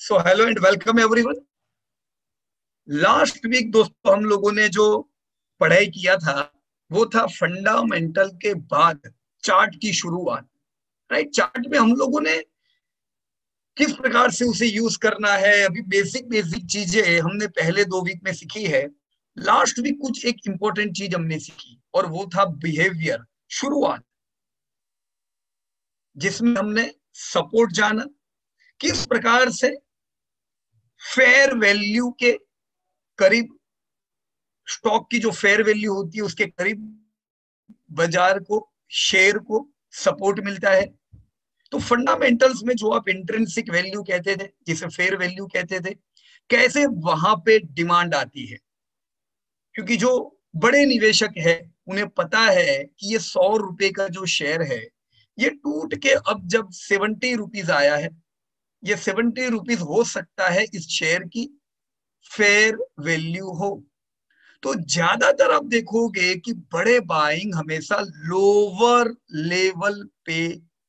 So hello and welcome everyone. Last week दोस्तों हम लोगों ने जो पढ़ाई किया था वो था फंडामेंटल के बाद चार्ट की शुरुआत। राइट, चार्ट में हम लोगों ने किस प्रकार से उसे यूज करना है, अभी बेसिक बेसिक चीजें हमने पहले 2 वीक में सीखी है। लास्ट वीक कुछ एक इंपॉर्टेंट चीज हमने सीखी और वो था बिहेवियर, शुरुआत, जिसमें हमने सपोर्ट जाना, किस प्रकार से फेयर वैल्यू के करीब, स्टॉक की जो फेयर वैल्यू होती है उसके करीब बाजार को, शेयर को सपोर्ट मिलता है। तो फंडामेंटल्स में जो आप इंट्रिंसिक वैल्यू कहते थे, जिसे फेयर वैल्यू कहते थे, कैसे वहां पे डिमांड आती है, क्योंकि जो बड़े निवेशक है उन्हें पता है कि ये 100 रुपए का जो शेयर है ये टूट के अब जब 70 रुपीज आया है, ये 70 रुपीज हो सकता है इस शेयर की फेयर वैल्यू हो। तो ज्यादातर आप देखोगे कि बड़े बाइंग हमेशा लोअर लेवल पे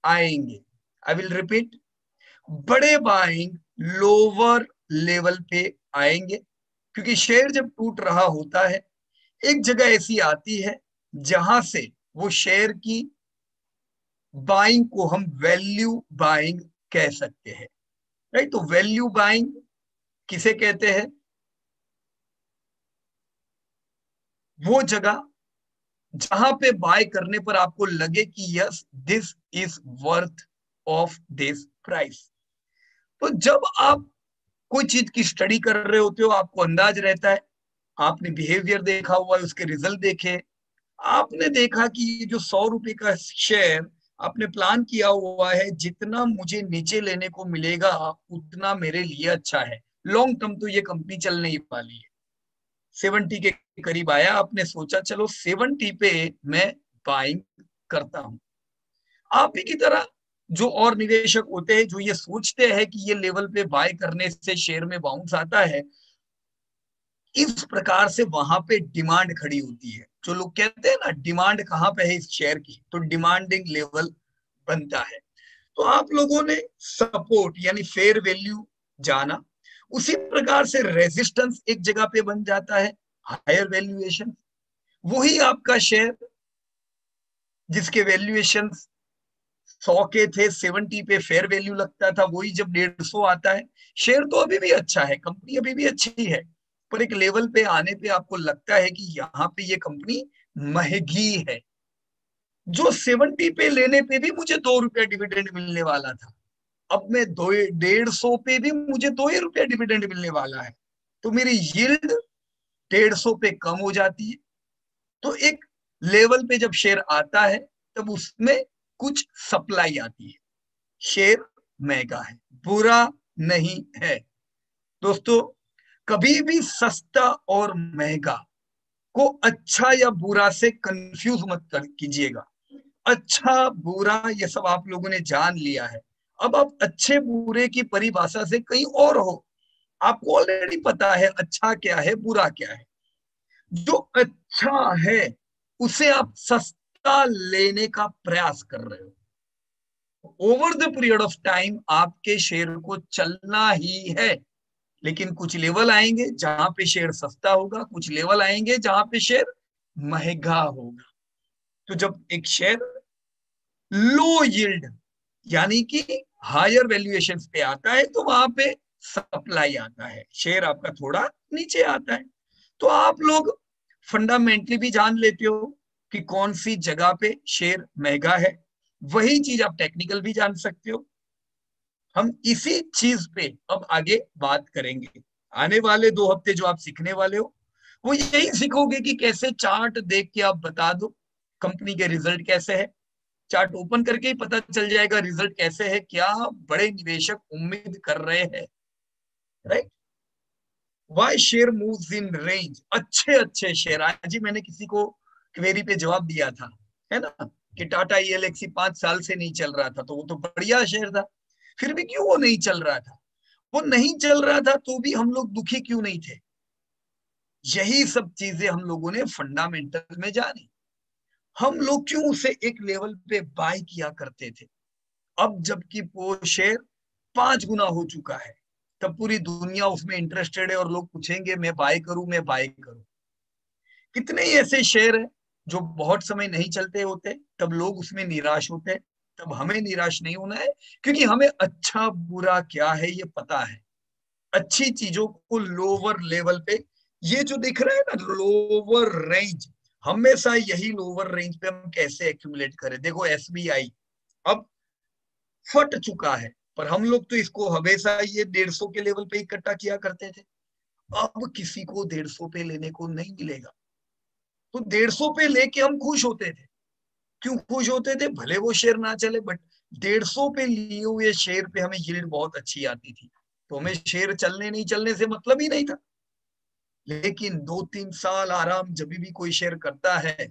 आएंगे। आई विल रिपीट, बड़े बाइंग लोअर लेवल पे आएंगे, क्योंकि शेयर जब टूट रहा होता है एक जगह ऐसी आती है जहां से वो शेयर की बाइंग को हम वैल्यू बाइंग कह सकते हैं। राइट, तो वैल्यू बाइंग किसे कहते हैं? वो जगह जहां पे बाय करने पर आपको लगे कि yes this is worth of this price. तो जब आप कोई चीज की स्टडी कर रहे होते हो आपको अंदाज रहता है, आपने बिहेवियर देखा हुआ है, उसके रिजल्ट देखे, आपने देखा कि ये जो 100 रुपए का शेयर आपने प्लान किया हुआ है, जितना मुझे नीचे लेने को मिलेगा उतना मेरे लिए अच्छा है, लॉन्ग टर्म तो ये कंपनी चल नहीं वाली है। 70 के करीब आया, आपने सोचा चलो 70 पे मैं बाइंग करता हूं। आप ही की तरह जो और निवेशक होते हैं जो ये सोचते हैं कि ये लेवल पे बाय करने से शेयर में बाउंस आता है, इस प्रकार से वहां पे डिमांड खड़ी होती है। जो लोग कहते हैं ना डिमांड कहाँ पे है इस शेयर की, तो डिमांडिंग लेवल बनता है। तो आप लोगों ने सपोर्ट यानी फेयर वैल्यू जाना, उसी प्रकार से रेजिस्टेंस एक जगह पे बन जाता है, हायर वैल्यूएशन। वही आपका शेयर जिसके वैल्यूएशन 100 के थे, 70 पे फेयर वैल्यू लगता था, वही जब 150 आता है, शेयर तो अभी भी अच्छा है, कंपनी अभी भी अच्छी है, पर एक लेवल पे आने पे आपको लगता है कि यहाँ पे ये कंपनी महंगी है। जो 70 पे लेने पे भी मुझे 2 रुपया डिविडेंड मिलने वाला था, अब मैं 150 पे भी मुझे 2 ही रुपया डिविडेंड मिलने वाला है, तो मेरी यील्ड 150 पे कम हो जाती है। तो एक लेवल पे जब शेयर आता है तब उसमें कुछ सप्लाई आती है, शेयर महंगा है, बुरा नहीं है। दोस्तों, कभी भी सस्ता और महंगा को अच्छा या बुरा से कंफ्यूज मत कर कीजिएगा। अच्छा बुरा ये सब आप लोगों ने जान लिया है, अब आप अच्छे बुरे की परिभाषा से कहीं और हो। आपको ऑलरेडी पता है अच्छा क्या है बुरा क्या है। जो अच्छा है उसे आप सस्ता लेने का प्रयास कर रहे हो। Over the period of time आपके शेयर को चलना ही है, लेकिन कुछ लेवल आएंगे जहां पे शेयर सस्ता होगा, कुछ लेवल आएंगे जहां पे शेयर महंगा होगा। तो जब एक शेयर लो यील्ड यानी कि हायर वैल्यूएशन पे आता है तो वहां पे सप्लाई आता है, शेयर आपका थोड़ा नीचे आता है। तो आप लोग फंडामेंटली भी जान लेते हो कि कौन सी जगह पे शेयर महंगा है, वही चीज आप टेक्निकल भी जान सकते हो। हम इसी चीज पे अब आगे बात करेंगे। आने वाले 2 हफ्ते जो आप सीखने वाले हो वो यही सीखोगे कि कैसे चार्ट देख के आप बता दो कंपनी के रिजल्ट कैसे है। चार्ट ओपन करके ही पता चल जाएगा रिजल्ट कैसे है, क्या बड़े निवेशक उम्मीद कर रहे हैं। Right, why share moves in range, अच्छे अच्छे शेयर। आज ही मैंने किसी को क्वेरी पे जवाब दिया था, है ना, कि टाटा ईएलएक्सी 5 साल से नहीं चल रहा था, तो वो तो बढ़िया शेयर था, फिर भी क्यों वो नहीं चल रहा था? वो नहीं चल रहा था तो भी हम लोग दुखी क्यों नहीं थे? यही सब चीजें हम लोगों ने फंडामेंटल में जानी। हम लोग क्यों उसे एक लेवल पे बाय किया करते थे, अब जबकि वो शेयर 5 गुना हो चुका है, तब पूरी दुनिया उसमें इंटरेस्टेड है और लोग पूछेंगे मैं बाय करूं, मैं बाय करूं। कितने ही ऐसे शेयर हैं जो बहुत समय नहीं चलते होते, तब लोग उसमें निराश होते हैं। तब हमें निराश नहीं होना है, क्योंकि हमें अच्छा बुरा क्या है ये पता है। अच्छी चीजों को लोअर लेवल पे, ये जो दिख रहा है ना लोअर रेंज, हमेशा यही लोअर रेंज पे हम कैसे एक्यूमुलेट करें। देखो एसबीआई अब फट चुका है, पर हम लोग तो इसको हमेशा ये 150 के लेवल पे इकट्ठा किया करते थे। अब किसी को 150 पे लेने को नहीं मिलेगा, तो 150 पे लेके हम खुश होते थे। क्यों खुश होते थे? भले वो शेयर ना चले, बट 150 पे लिए हुए शेयर पे हमें यील्ड बहुत अच्छी आती थी, तो हमें शेयर चलने नहीं चलने से मतलब ही नहीं था। लेकिन 2-3 साल आराम जब भी कोई शेयर करता है,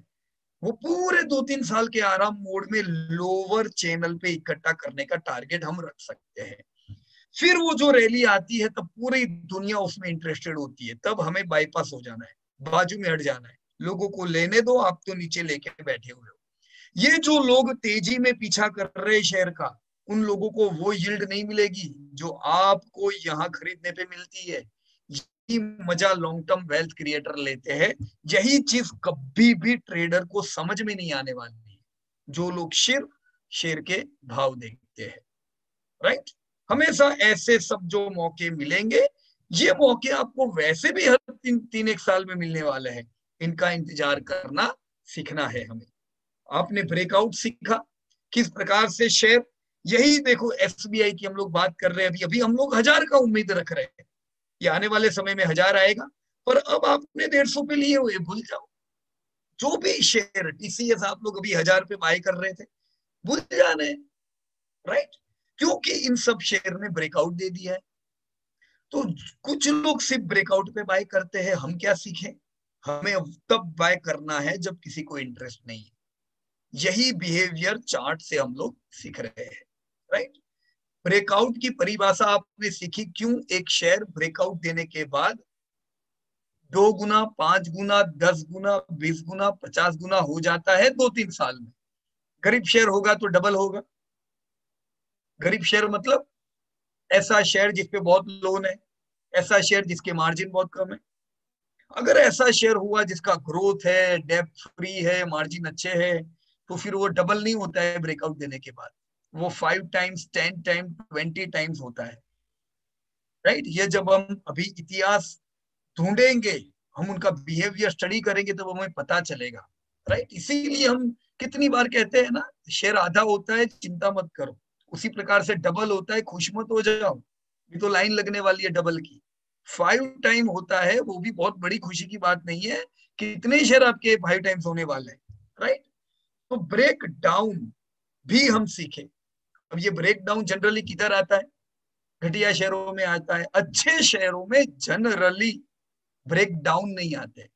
वो पूरे 2-3 साल के आराम मोड में लोअर चैनल पे इकट्ठा करने का टारगेट हम रख सकते हैं। फिर वो जो रैली आती है तब पूरी दुनिया उसमें इंटरेस्टेड होती है, तब हमें बाईपास हो जाना है, बाजू में हट जाना है। लोगों को लेने दो, आप तो नीचे लेके बैठे हुए हो। ये जो लोग तेजी में पीछा कर रहे शेयर का, उन लोगों को वो यील्ड नहीं मिलेगी जो आपको यहाँ खरीदने पे मिलती है। यही मजा लॉन्ग टर्म वेल्थ क्रिएटर लेते हैं। यही चीज कभी भी ट्रेडर को समझ में नहीं आने वाली है, जो लोग सिर्फ शेयर के भाव देखते हैं। राइट? हमेशा ऐसे सब जो मौके मिलेंगे, ये मौके आपको वैसे भी हर 3-1 साल में मिलने वाले हैं। इनका इंतजार करना सीखना है हमें। आपने ब्रेकआउट सीखा किस प्रकार से शेयर, यही देखो एसबीआई की हम लोग बात कर रहे हैं। अभी अभी हम लोग 1000 का उम्मीद रख रहे हैं, ये आने वाले समय में 1000 आएगा, पर अब आपने 150 पे लिए हुए, भूल जाओ। जो भी शेयर टीसीएस आप लोग अभी 1000 पे बाय कर रहे थे, भूल जाने। राइट? क्योंकि इन सब शेयर ने ब्रेकआउट दे दिया है। तो कुछ लोग सिर्फ ब्रेकआउट पे बाय करते हैं। हम क्या सीखें? हमें तब बाय करना है जब किसी को इंटरेस्ट नहीं है। यही बिहेवियर चार्ट से हम लोग सीख रहे हैं। राइट? ब्रेकआउट की परिभाषा आपने सीखी, क्यों एक शेयर ब्रेकआउट देने के बाद 2 गुना, 5 गुना, 10 गुना, 20 गुना, 50 गुना हो जाता है 2-3 साल में। गरीब शेयर होगा तो डबल होगा। गरीब शेयर मतलब ऐसा शेयर जिसपे बहुत लोन है, ऐसा शेयर जिसके मार्जिन बहुत कम है। अगर ऐसा शेयर हुआ जिसका ग्रोथ है, डेप्थ फ्री है, मार्जिन अच्छे है, तो फिर वो डबल नहीं होता है ब्रेकआउट देने के बाद, वो 5 टाइम्स, 10 टाइम्स, 20 टाइम्स होता है। राइट? ये जब हम अभी इतिहास ढूंढेंगे, हम उनका बिहेवियर स्टडी करेंगे, तब हमें पता चलेगा। राइट? इसीलिए हम कितनी बार कहते हैं ना, शेयर आधा होता है चिंता मत करो, उसी प्रकार से डबल होता है खुश मत हो जाओ। ये तो लाइन लगने वाली है डबल की। 5 टाइम होता है, वो भी बहुत बड़ी खुशी की बात नहीं है। कितने शेयर आपके 5 टाइम्स होने वाले हैं? राइट? तो ब्रेक डाउन भी हम सीखे। अब ये ब्रेक डाउन जनरली किधर आता है? घटिया शेयरों में आता है। अच्छे शेयरों में जनरली ब्रेक डाउन नहीं आते।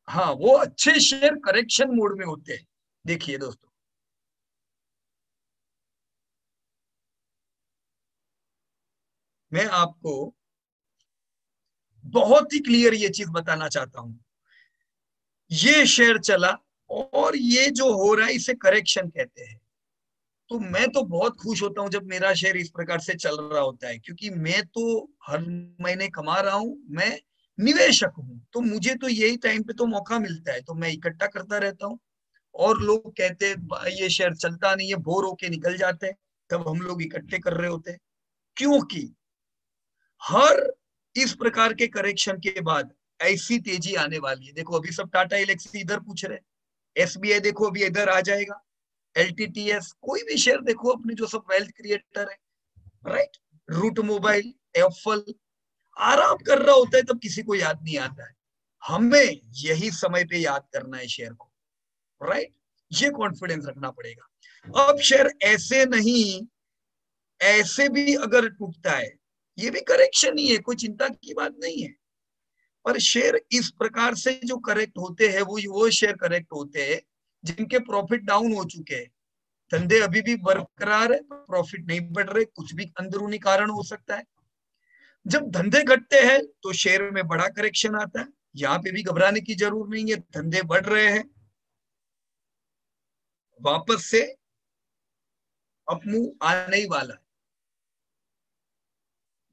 हाँ, वो अच्छे शेयर करेक्शन मोड में होते हैं। देखिए दोस्तों, मैं आपको बहुत ही क्लियर ये चीज बताना चाहता हूं। ये शेयर चला और ये जो हो रहा है इसे करेक्शन कहते हैं। तो मैं तो बहुत खुश होता हूं जब मेरा शेयर इस प्रकार से चल रहा होता है, क्योंकि मैं तो हर महीने कमा रहा हूं, मैं निवेशक हूं, तो मुझे तो यही टाइम पे तो मौका मिलता है, तो मैं इकट्ठा करता रहता हूँ। और लोग कहते हैं "भाई, ये शेयर चलता नहीं है, बोर होके निकल जाते हैं", तब हम लोग इकट्ठे कर रहे होते हैं। क्योंकि हर इस प्रकार के करेक्शन के बाद ऐसी तेजी आने वाली है। देखो अभी सब टाटा एलेक्सी इधर पूछ रहे हैं, एसबीआई देखो अभी इधर आ जाएगा, एलटीटीएस, कोई भी शेयर देखो अपने जो सब वेल्थ क्रिएटर है। राइट? रूट मोबाइल, एप्पल आराम कर रहा होता है, तब किसी को याद नहीं आता है। हमें यही समय पे याद करना है शेयर को। राइट? ये कॉन्फिडेंस रखना पड़ेगा। अब शेयर ऐसे नहीं, ऐसे भी अगर टूटता है, ये भी करेक्शन ही है, कोई चिंता की बात नहीं है। पर शेयर इस प्रकार से जो करेक्ट होते हैं, वो शेयर करेक्ट होते हैं जिनके प्रॉफिट डाउन हो चुके हैं। धंधे अभी भी बरकरार है, प्रॉफिट नहीं बढ़ रहे, कुछ भी अंदरूनी कारण हो सकता है। जब धंधे घटते हैं तो शेयर में बड़ा करेक्शन आता है। यहाँ पे भी घबराने की जरूरत नहीं है, धंधे बढ़ रहे हैं, वापस से अपमूव आने ही वाला है।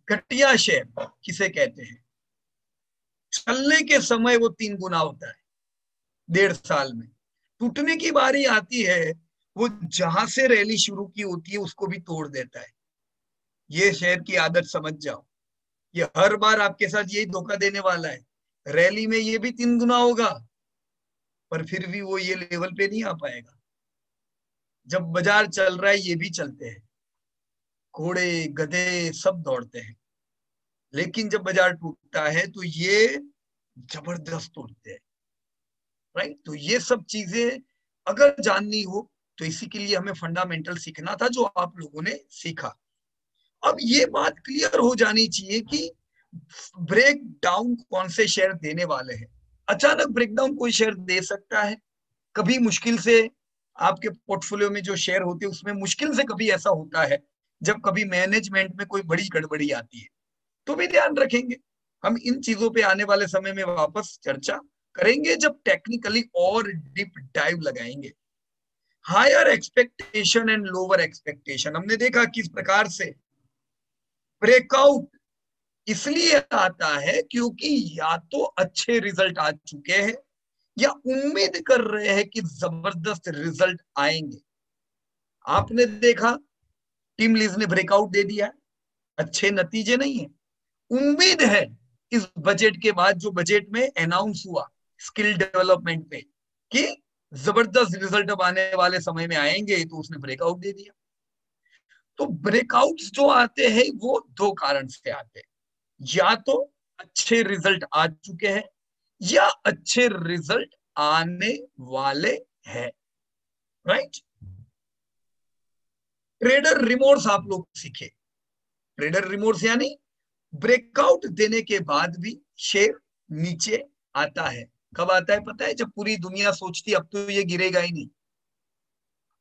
घटिया शेयर किसे कहते हैं? चलने के समय वो 3 गुना होता है 1.5 साल में। टूटने की बारी आती है, वो जहां से रैली शुरू की होती है उसको भी तोड़ देता है। ये शेयर की आदत समझ जाओ, ये हर बार आपके साथ यही धोखा देने वाला है। रैली में ये भी 3 गुना होगा, पर फिर भी वो ये लेवल पे नहीं आ पाएगा। जब बाजार चल रहा है ये भी चलते हैं, घोड़े गधे सब दौड़ते हैं, लेकिन जब बाजार टूटता है तो ये जबरदस्त टूटते हैं। राइट? तो ये सब चीजें अगर जाननी हो तो इसी के लिए हमें फंडामेंटल सीखना था, जो आप लोगों ने सीखा। अब ये बात क्लियर हो जानी चाहिए कि ब्रेक डाउन कौन से शेयर देने वाले हैं। अचानक ब्रेकडाउन कोई शेयर दे सकता है, कभी मुश्किल से आपके पोर्टफोलियो में जो शेयर होते हैं उसमें मुश्किल से कभी ऐसा होता है, जब कभी मैनेजमेंट में कोई बड़ी गड़बड़ी आती है तो भी ध्यान रखेंगे। हम इन चीजों पे आने वाले समय में वापस चर्चा करेंगे, जब टेक्निकली और डीप डाइव लगाएंगे। Higher expectation and lower expectation, हमने देखा किस प्रकार से ब्रेकआउट इसलिए आता है क्योंकि या तो अच्छे रिजल्ट आ चुके हैं या उम्मीद कर रहे हैं कि जबरदस्त रिजल्ट आएंगे। आपने देखा टीम लीज ने ब्रेकआउट दे दिया, अच्छे नतीजे नहीं है। उम्मीद है इस बजट के बाद, जो बजट में अनाउंस हुआ स्किल डेवलपमेंट पे, कि जबरदस्त रिजल्ट अब आने वाले समय में आएंगे, तो उसने ब्रेकआउट दे दिया। तो ब्रेकआउट्स जो आते हैं वो 2 कारण से आते हैं, या तो अच्छे रिजल्ट आ चुके हैं या अच्छे रिजल्ट आने वाले हैं। राइट? ट्रेडर रिमोर्स आप लोग सीखे। ट्रेडर रिमोर्स यानी ब्रेकआउट देने के बाद भी शेयर नीचे आता है। कब आता है पता है? जब पूरी दुनिया सोचती अब तो ये गिरेगा ही नहीं,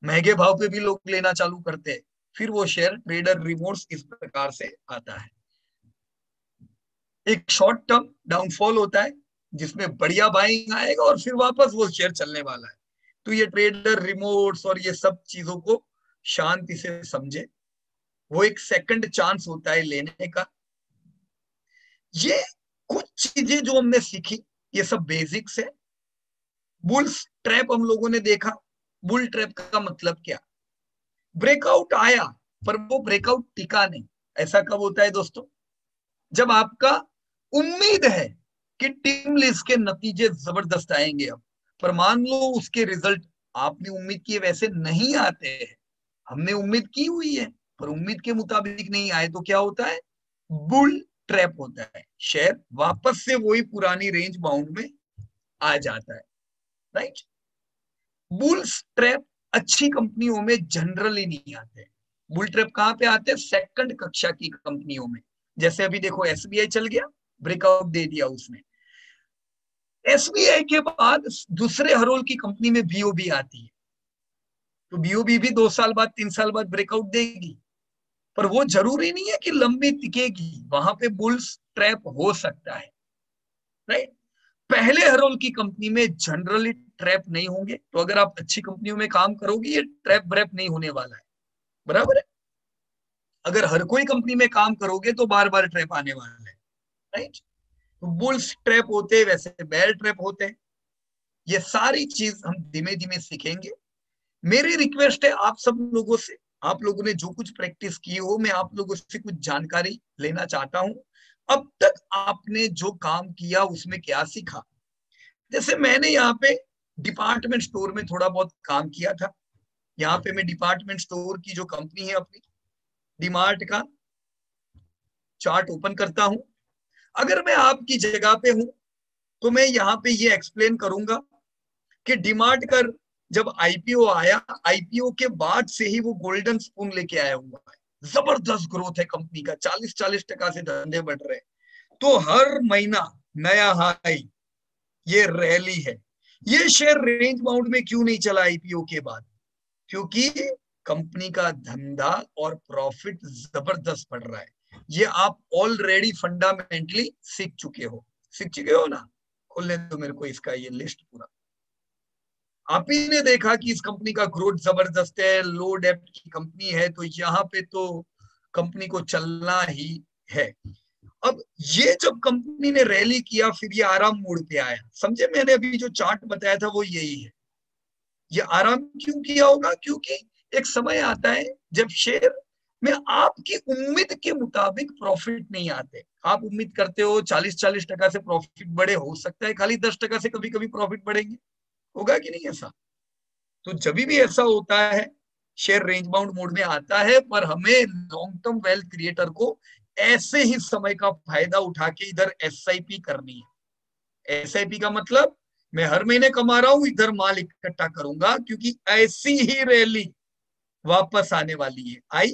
महंगे भाव पे भी लोग लेना चालू करते हैं, फिर वो शेयर ट्रेडर रिमोर्स इस प्रकार से आता है। एक शॉर्ट टर्म डाउनफॉल होता है जिसमें बढ़िया बाइंग आएगा और फिर वापस वो शेयर चलने वाला है। तो ये ट्रेडर रिमोर्स और ये सब चीजों को शांति से समझे, वो एक सेकंड चांस होता है लेने का। ये कुछ चीजें जो हमने सीखी, ये सब बेसिक्स है। बुल्स ट्रैप हम लोगों ने देखा। बुल ट्रैप का मतलब क्या? ब्रेकआउट आया पर वो ब्रेकआउट टिका नहीं। ऐसा कब होता है दोस्तों? जब आपका उम्मीद है कि टीम लिस्ट के नतीजे जबरदस्त आएंगे अब, पर मान लो उसके रिजल्ट आपने उम्मीद किए वैसे नहीं आते हैं। हमने उम्मीद की हुई है पर उम्मीद के मुताबिक नहीं आए, तो क्या होता है? बुल ट्रैप होता है, शेयर वापस से वही पुरानी रेंज बाउंड में आ जाता है। राइट? बुल्स ट्रैप अच्छी कंपनियों में जनरली नहीं आते। बुल ट्रैप कहां पे आते हैं? सेकंड कक्षा की कंपनियों में। जैसे अभी देखो एसबीआई चल गया, ब्रेकआउट दे दिया उसने। एसबीआई के बाद दूसरे हरोल की कंपनी में बीओबी आती है, तो बीओबी भी 2 साल बाद 3 साल बाद ब्रेकआउट देगी, पर वो जरूरी नहीं है कि लंबी टिकेगी, वहां पे बुल्स ट्रैप हो सकता है। राइट? पहले हरोल की कंपनी में जनरली ट्रैप नहीं होंगे, तो अगर आप अच्छी कंपनियों में काम करोगे ये ट्रैप ब्रैप नहीं होने वाला है। बराबर है? अगर हर कोई कंपनी में काम करोगे तो बार बार ट्रैप आने वाला है। राइट? तो बुल्स ट्रैप होते हैं, वैसे बेयर ट्रैप होते हैं। ये सारी चीज हम धीमे धीमे सीखेंगे। मेरी रिक्वेस्ट है आप सब लोगों से, आप लोगों ने जो कुछ प्रैक्टिस की हो, मैं आप लोगों से कुछ जानकारी लेना चाहता हूं। अब तक आपने जो काम किया उसमें क्या सीखा? जैसे मैंने यहाँ पे डिपार्टमेंट स्टोर में थोड़ा बहुत काम किया था। यहाँ पे मैं डिपार्टमेंट स्टोर की जो कंपनी है अपनी डीमार्ट का चार्ट ओपन करता हूं। अगर मैं आपकी जगह पे हूं तो मैं यहाँ पे ये एक्सप्लेन करूंगा कि डीमार्ट का जब आईपीओ आया, आईपीओ के बाद से ही वो गोल्डन स्पून लेके आया हुआ है। जबरदस्त ग्रोथ है कंपनी का, 40-40% से धंधे बढ़ रहे हैं। तो हर महीना नया हाई, ये रैली है। ये शेयर रेंज बाउंड में क्यों नहीं चला आईपीओ के बाद? क्योंकि कंपनी का धंधा और प्रॉफिट जबरदस्त बढ़ रहा है। ये आप ऑलरेडी फंडामेंटली सीख चुके हो ना? खोलने दो मेरे को इसका ये लिस्ट पूरा। आप ही ने देखा कि इस कंपनी का ग्रोथ जबरदस्त है, लो डेप्ट की कंपनी है, तो यहाँ पे तो कंपनी को चलना ही है। अब ये जब कंपनी ने रैली किया फिर ये आराम मोड पे आया, समझे? मैंने अभी जो चार्ट बताया था वो यही है। ये आराम क्यों किया होगा? क्योंकि एक समय आता है जब शेयर में आपकी उम्मीद के मुताबिक प्रॉफिट नहीं आते। आप उम्मीद करते हो 40-40% से प्रॉफिट बढ़े, हो सकता है खाली 10% से कभी कभी प्रॉफिट बढ़ेंगे, होगा कि नहीं ऐसा? तो जब भी ऐसा होता है शेयर रेंज बाउंड मोड में आता है, पर हमें लॉन्ग टर्म वेल्थ क्रिएटर को ऐसे ही समय का फायदा उठा के इधर एसआईपी करनी है। एसआईपी का मतलब मैं हर महीने कमा रहा हूं, इधर माल इकट्ठा करूंगा, क्योंकि ऐसी ही रैली वापस आने वाली है। आई?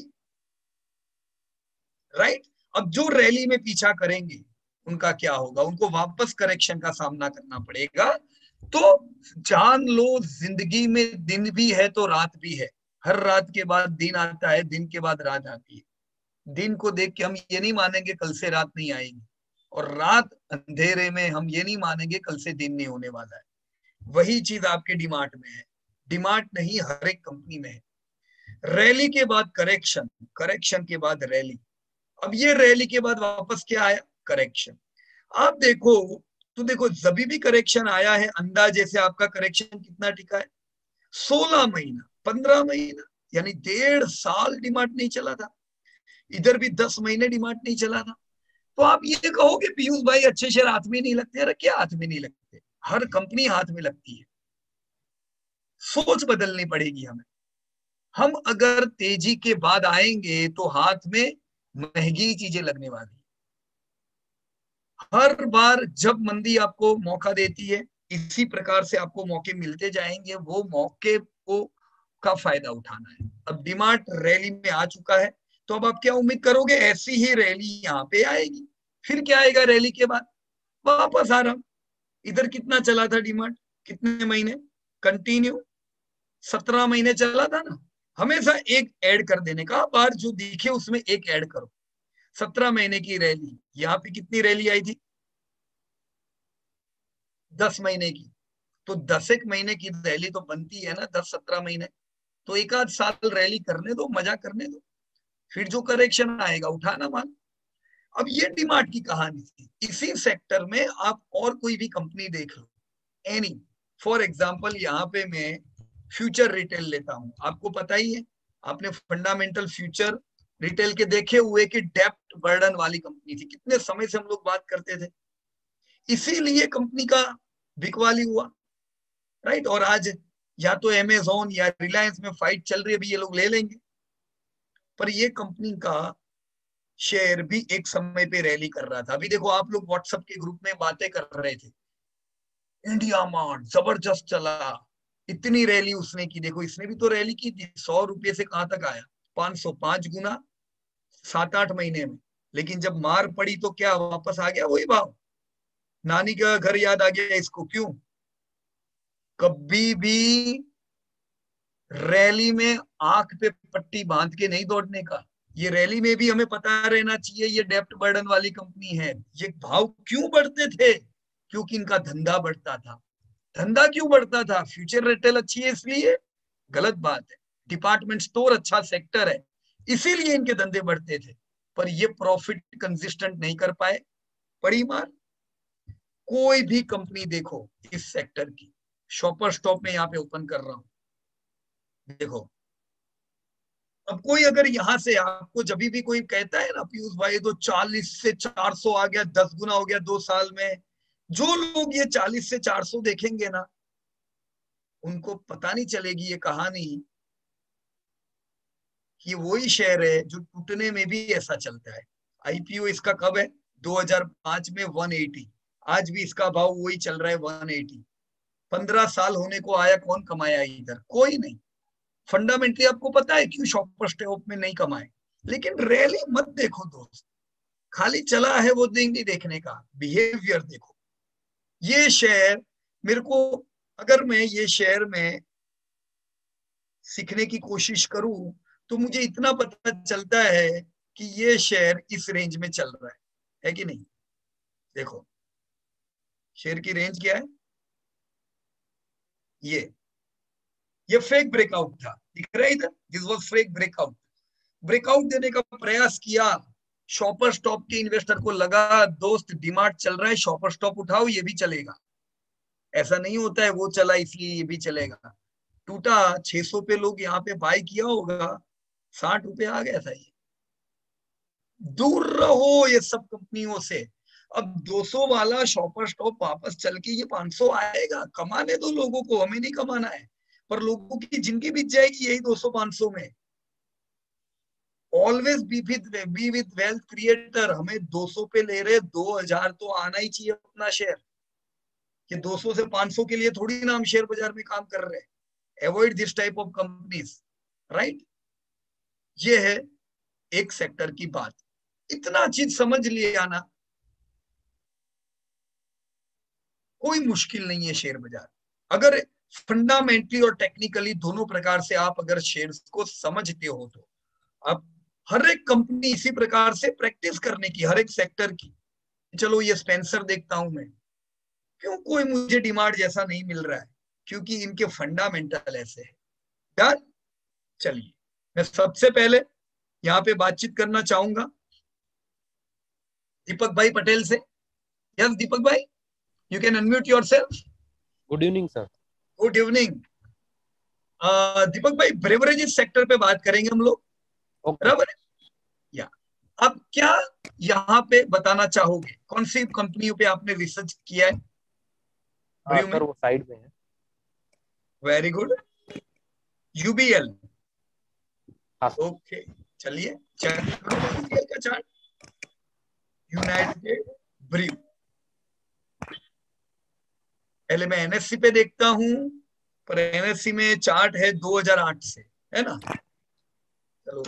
राइट? अब जो रैली में पीछा करेंगे उनका क्या होगा? उनको वापस करेक्शन का सामना करना पड़ेगा। तो जान लो, जिंदगी में दिन भी है तो रात भी है। हर रात के बाद दिन आता है, दिन के बाद रात आती है। दिन को देख के हम ये नहीं मानेंगे कल से रात नहीं आएगी, और रात अंधेरे में हम ये नहीं मानेंगे कल से दिन नहीं होने वाला है। वही चीज आपके डीमार्ट में है, डीमार्ट नहीं हर एक कंपनी में है। रैली के बाद करेक्शन, करेक्शन के बाद रैली। अब ये रैली के बाद वापस क्या आया? करेक्शन। आप देखो तो देखो, जब भी करेक्शन आया है अंदाजे से आपका करेक्शन कितना टिका है? 16 महीना, 15 महीना, यानी 1.5 साल डिमांड नहीं चला था। इधर भी 10 महीने डिमांड नहीं चला था। तो आप ये कहोगे पीयूष भाई अच्छे शेयर हाथ में नहीं लगते? अरे क्या हाथ में नहीं लगते, हर कंपनी हाथ में लगती है। सोच बदलनी पड़ेगी हमें। हम अगर तेजी के बाद आएंगे तो हाथ में महंगी चीजें लगने वाली। हर बार जब मंदी आपको मौका देती है, इसी प्रकार से आपको मौके मिलते जाएंगे, वो मौके को का फायदा उठाना है। अब डिमांड रैली में आ चुका है, तो अब आप क्या उम्मीद करोगे? ऐसी ही रैली यहाँ पे आएगी। फिर क्या आएगा रैली के बाद? वापस आ रहा हूं। इधर कितना चला था डिमांड? कितने महीने कंटिन्यू? 17 महीने चला था ना। हमेशा एक ऐड कर देने का, बार जो दिखे उसमें एक ऐड करो। 17 महीने की रैली, यहाँ पे कितनी रैली आई थी? 10 महीने की। तो 10 एक महीने की रैली तो बनती है ना, 10-17 महीने। तो एक आध साल रैली करने दो, मजा करने दो, फिर जो करेक्शन आएगा उठाना माल। अब ये डीमार्ट की कहानी थी। इसी सेक्टर में आप और कोई भी कंपनी देख लो, एनी। फॉर एग्जाम्पल यहाँ पे मैं फ्यूचर रिटेल लेता हूं, आपको पता ही है, आपने फंडामेंटल फ्यूचर रिटेल के देखे हुए कि डेप्ट बर्डन वाली कंपनी थी, कितने समय से हम लोग बात करते थे। इसीलिए कंपनी का बिकवाली हुआ, राइट? और आज या तो अमेजोन या रिलायंस में फाइट चल रही है, अभी ये लोग ले लेंगे। पर ये कंपनी का शेयर भी एक समय पे रैली कर रहा था। अभी देखो, आप लोग व्हाट्सएप के ग्रुप में बातें कर रहे थे, इंडिया मार्ट जबरदस्त चला, इतनी रैली उसने की। देखो इसने भी तो रैली की थी, 100 रुपये से कहां तक आया? 505 गुना 7-8 महीने में। लेकिन जब मार पड़ी तो क्या वापस आ गया वही भाव? नानी का घर याद आ गया इसको। क्यों? कभी भी रैली में आंख पे पट्टी बांध के नहीं दौड़ने का। ये रैली में भी हमें पता रहना चाहिए ये डेप्ट बर्डन वाली कंपनी है। ये भाव क्यों बढ़ते थे? क्योंकि इनका धंधा बढ़ता था। धंधा क्यों बढ़ता था? फ्यूचर रिटेल अच्छी है इसलिए? गलत बात है। डिपार्टमेंट स्टोर अच्छा सेक्टर है, इसीलिए इनके धंधे बढ़ते थे। पर ये प्रॉफिट कंसिस्टेंट नहीं कर पाए, पड़ी मार। कोई भी कंपनी देखो इस सेक्टर की, शॉपर स्टॉप में यहाँ पे ओपन कर रहा हूं, देखो। अब कोई अगर यहां से आपको जब भी कोई कहता है ना पीयूष भाई तो 40 से 400 आ गया, 10 गुना हो गया 2 साल में, जो लोग ये 40 से 400 देखेंगे ना, उनको पता नहीं चलेगी ये कहानी कि वही शेयर है जो टूटने में भी ऐसा चलता है। आईपीओ इसका कब है? 2005 में 180, आज भी इसका भाव वही चल रहा है 180। 15 साल होने को आया, कौन कमाया इधर? कोई नहीं। फंडामेंटली आपको पता है क्यों शॉपर स्टॉप में नहीं कमाए। लेकिन रैली मत देखो दोस्त, खाली चला है वो दिन नहीं देखने का, बिहेवियर देखो। ये शेयर मेरे को, अगर मैं ये शेयर में सीखने की कोशिश करूं तो मुझे इतना पता चलता है कि ये शेयर इस रेंज में चल रहा है कि नहीं? देखो शेयर की रेंज क्या है? ये फेक ब्रेकआउट था, दिख रहा है इधर? This was fake breakout. Breakout देने का प्रयास किया, शॉपर स्टॉप के इन्वेस्टर को लगा दोस्त डिमार्ट चल रहा है, शॉपर स्टॉप उठाओ ये भी चलेगा। ऐसा नहीं होता है वो चला इसलिए ये भी चलेगा। टूटा 600 पे लोग यहाँ पे बाय किया होगा, 60 रुपए आ गया था ये। दूर रहो ये सब कंपनियों से। अब 200 वाला शॉपर स्टॉप वापस चल के ये 500 आएगा, कमाने दो लोगों को, हमें नहीं कमाना है, पर लोगों की जिंदगी बीत जाएगी यही 200-500 में। Always be with wealth creator. हमें 200 पे ले रहे, 2000 तो आना ही चाहिए अपना शेयर। कि 200 से 500 के लिए थोड़ी ना हम शेयर बाजार में काम कर रहे हैं। Avoid this type of companies, right. ये है एक सेक्टर की बात। इतना चीज समझ लिया ना, कोई मुश्किल नहीं है शेयर बाजार। अगर फंडामेंटली और टेक्निकली दोनों प्रकार से आप अगर शेयर्स को समझते हो तो आप हर एक कंपनी इसी प्रकार से प्रैक्टिस करने की, हर एक सेक्टर की। चलो ये स्पेंसर देखता हूं मैं, क्यों कोई मुझे डिमांड जैसा नहीं मिल रहा है, क्योंकि इनके फंडामेंटल ऐसे है। डन। चलिए मैं सबसे पहले यहाँ पे बातचीत करना चाहूंगा दीपक भाई पटेल से। यस दीपक भाई, you can unmute yourself. Good evening sir. Good evening. Deepak भाई ब्रेवरेजेस सेक्टर पे बात करेंगे हम लोग, ओके बराबर है? या अब क्या यहाँ पे बताना चाहोगे, कौन सी कंपनियों पे आपने रिसर्च किया है ब्रीव में? सर वो साइड में है। Very good. यूबीएल। हाँ सर। ओके चलिए चेक करो यूबीएल का चार्ट। यूनाइटेड ब्रीव। पहले मैं एनएससी पे देखता हूं, पर एनएससी में चार्ट है 2008 से, है ना। चलो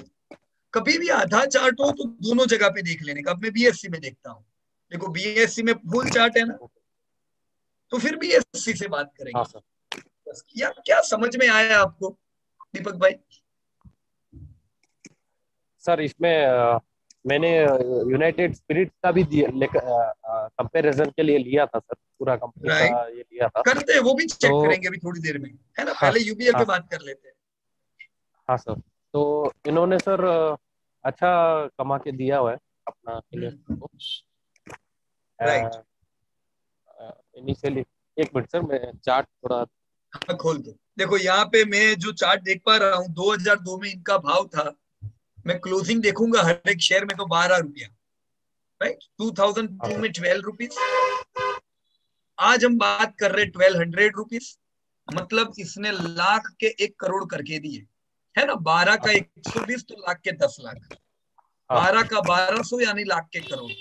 कभी भी आधा चार्ट हो तो दोनों जगह पे देख लेने का। अब मैं बीएससी में देखता हूँ, देखो बीएससी में फुल चार्ट है ना, तो फिर बीएससी से बात हाँ करेंगे। सर। बस क्या समझ में आया आपको दीपक भाई? सर इसमें मैंने यूनाइटेड स्पिरिट्स का भी कंपैरिजन के लिए लिया था सर, पूरा कंपनी का राइट, ये लिया था। करते हैं वो भी चेक तो करेंगे अभी थोड़ी देर में, है ना। हाँ पहले यूबीएल हाँ पे बात कर लेते हैं। हाँ सर। तो इन्होंने सर अच्छा कमा के दिया हुआ है अपना इन्वेस्टर को। राइट। इनिशियली एक मिनट सर, मैं चार्ट थोड़ा। हाँ खोल दो। देखो यहाँ पे मैं जो चार्ट देख पा रहा हूँ, 2002 में इनका भाव था, मैं क्लोजिंग देखूंगा हर एक शेयर में तो 12 रुपया, राइट। 2002 हाँ में 12 रुपीज, आज हम बात कर रहे 1200 रुपीज। मतलब इसने लाख के 1 करोड़ करके दिए, है ना। 12 का हाँ 120 तो लाख के 10 लाख, हाँ 12 का 1200 यानी लाख के करोड़।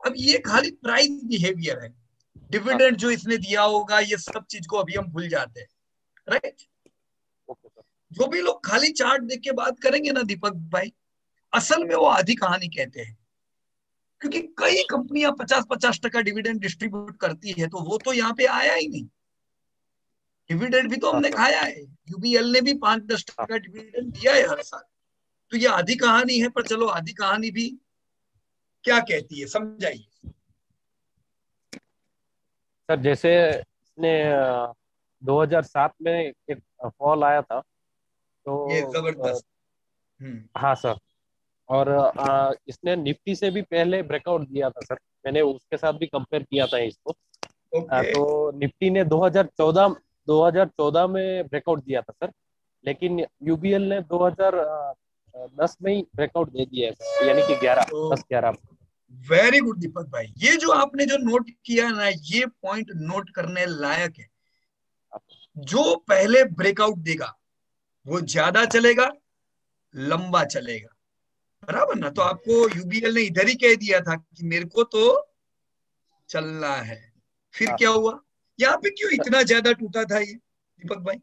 अब ये खाली प्राइस बिहेवियर है, हाँ डिविडेंड जो इसने दिया होगा ये सब चीज को अभी हम भूल जाते हैं, राइट। Okay sir. जो भी लोग खाली चार्ट देख के बात करेंगे ना दीपक भाई, असल में वो आधी कहानी कहते हैं। क्योंकि कई कंपनियां 50-50% डिविडेंड डिस्ट्रीब्यूट करती है, तो वो तो यहाँ पे आया ही नहीं। डिविडेंड भी तो हाँ हमने सर। खाया है, यूबीएल ने भी 5-10 हाँ टका डिविडेंड दिया है हर साल। तो ये आधी कहानी है, पर चलो आधी कहानी भी क्या कहती है समझाइए। सर जैसे इसने 2007 में एक फॉल आया था, ये तो जबरदस्त। हाँ सर। और इसने निफ्टी से भी पहले ब्रेकआउट दिया था सर। मैंने उसके साथ भी कंपेयर किया था इसको। ओके। तो निफ्टी ने 2014 में ब्रेकआउट दिया था सर, लेकिन यूबीएल ने 2010 में ही ब्रेकआउट दे दिया है सर, यानी कि 11 तो 10-11। वेरी गुड दीपक भाई, ये जो आपने जो नोट किया ना, ये पॉइंट नोट करने लायक है। जो पहले ब्रेकआउट देगा वो ज्यादा चलेगा, लंबा चलेगा, बराबर ना। तो आपको यूबीएल ने इधर ही कह दिया था कि मेरे को तो चलना है। फिर हाँ क्या हुआ, यहाँ पे क्यों इतना ज्यादा टूटा था ये दीपक भाई?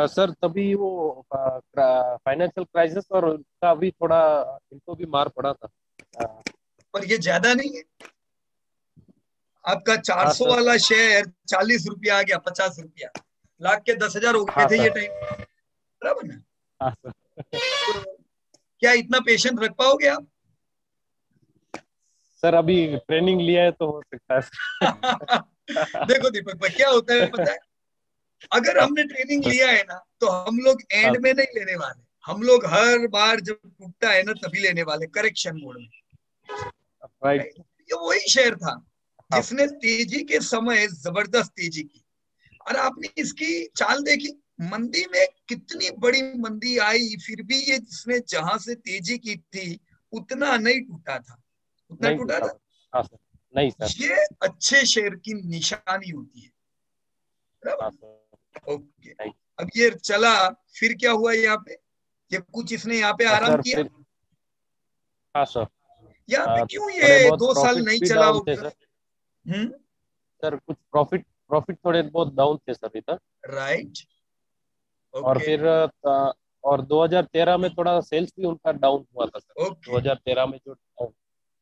सर तभी वो फाइनेंशियल क्राइसिस और उसका भी थोड़ा इनको भी मार पड़ा था। अ, पर ये ज्यादा नहीं है। आपका हाँ 400 सर। वाला शेयर 40 रुपया आ गया, 50 रुपया, लाख के 10,000 हो गए हाँ थे ये सर। टाइम, बराबर ना। हाँ सर। तो क्या इतना पेशेंस रख पाओगे आप? सर अभी ट्रेनिंग लिया है तो हो सकता है। देखो दीपक भाई क्या होता है पता है, अगर हमने ट्रेनिंग लिया है ना तो हम लोग हाँ एंड में नहीं लेने वाले। हम लोग हर बार जब टूटता है ना तभी लेने वाले, करेक्शन मोड में। राइट। राइट, ये वही शेयर था हाँ जिसने तेजी के समय जबरदस्त तेजी की। और आपने इसकी चाल देखी, मंदी में कितनी बड़ी मंदी आई, फिर भी ये जिसने जहां से तेजी की थी उतना नहीं टूटा था, उतना नहीं टूटा टूटा था। सर। हाँ सर। नहीं सर। ये अच्छे शेयर की निशानी होती है, हाँ बराबर। सर। ओके, नहीं। अब ये चला, फिर क्या हुआ यहाँ पे, ये कुछ इसने यहाँ पे हाँ आराम सर किया। फिर। हाँ सर। यहाँ पे क्यों थोड़े ये बहुत 2 साल प्रॉफिट नहीं भी चला डाउन थे होगा? सर। हम्म। सर कुछ प्रॉफिट प्रॉफिट थोड़े बहुत डाउन थे सर इधर। राइट। और ओके। फिर और 2013 में थोड़ा सेल्स भी उनका डाउन हुआ था सर। ओके। 2013 में जो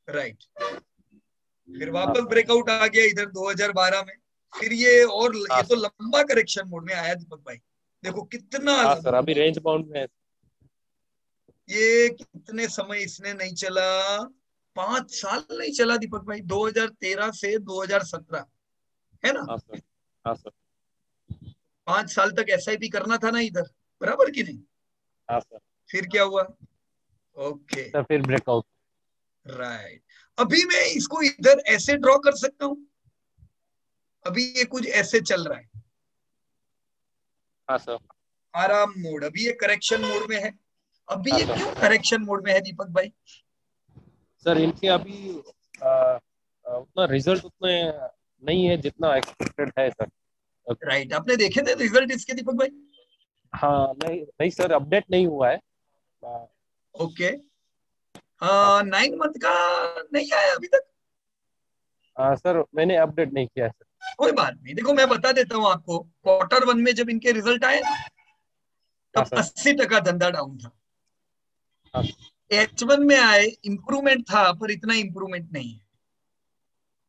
राइट, फिर हाँ वापस सर। ब्रेकआउट आ गया इधर 2012 में। फिर ये, और हाँ ये तो सर। लंबा करेक्शन मोड में आया दीपक भाई, देखो कितना हाँ सर अभी लंबा। रेंज बाउंड में है। ये कितने समय इसने नहीं चला, 5 साल नहीं चला दीपक भाई, 2013 से 2017, है ना। हाँ सर। हाँ सर। 5 साल तक एसआईपी करना था ना इधर, बराबर की नहीं। हाँ सर। फिर क्या हुआ? ओके। सर फिर ब्रेकआउट। राइट, अभी मैं इसको इधर ऐसे ड्रॉ कर सकता हूं, अभी ये कुछ ऐसे चल रहा है, हाँ सर। आराम मोड, अभी ये करेक्शन मोड में है। अभी हाँ ये सर। क्यों करेक्शन मोड में है दीपक भाई? सर इनके अभी उतना रिजल्ट उतने नहीं है जितना एक्सपेक्टेड है सर। राइट, आपने देखे थे रिजल्ट इसके दीपक भाई? हाँ नहीं नहीं सर अपडेट नहीं हुआ है। ओके। हाँ सर। 9 मंथ का नहीं आया अभी तक? सर मैंने अपडेट नहीं किया है सर। कोई बात नहीं, देखो मैं बता देता हूँ आपको, Q1 में जब इनके रिजल्ट आए ना, हाँ तब सर। 80% धंधा डाउन था। हाँ H1 में आए, इंप्रूवमेंट था पर इतना इंप्रूवमेंट नहीं है।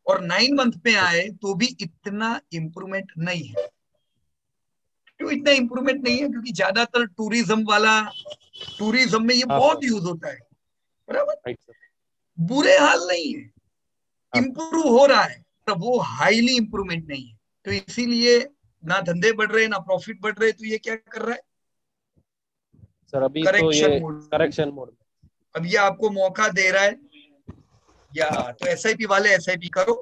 और 9 मंथ में सर। आए तो भी इतना इंप्रूवमेंट नहीं है। क्यों इतना इंप्रूवमेंट नहीं है? क्योंकि ज्यादातर टूरिज्म वाला, टूरिज्म में ये हाँ सर। बहुत यूज होता है, बराबर। Right sir. बुरे हाल नहीं है, हाँ सर। इंप्रूव हो रहा है, तो वो हाईली इंप्रूवमेंट नहीं है। तो इसीलिए ना धंधे बढ़ रहे ना प्रॉफिट बढ़ रहे, तो ये क्या कर रहा है? सर अभी तो करेक्शन ये मोड में। करेक्शन मोड में। अब ये आपको मौका दे रहा है, या हाँ तो सर। एसआईपी वाले एसआईपी करो,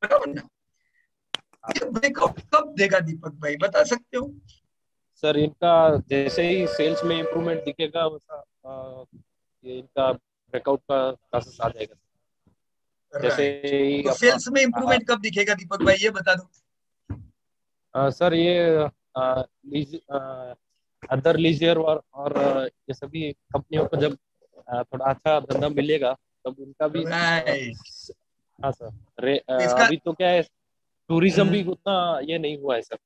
बराबर ना। हाँ ये सर। ब्रेकआउट कब देगा दीपक भाई, बता सकते हो? सर इनका जैसे ही सेल्स में इम्प्रूवमेंट दिखेगा वैसा ये इनका ब्रेकआउट का चांसेस आ जाएगा। जैसे राइट, ही तो अपना सेल्स में इंप्रूवमेंट कब दिखेगा दीपक भाई, ये बता दो। सर ये अदर लीजियर और ये सभी कंपनियों को जब थोड़ा अच्छा धंधा मिलेगा तब उनका भी राइट, हाँ सर। तो इसका, अभी तो क्या है टूरिज्म भी हम्म, उतना ये नहीं हुआ है सर।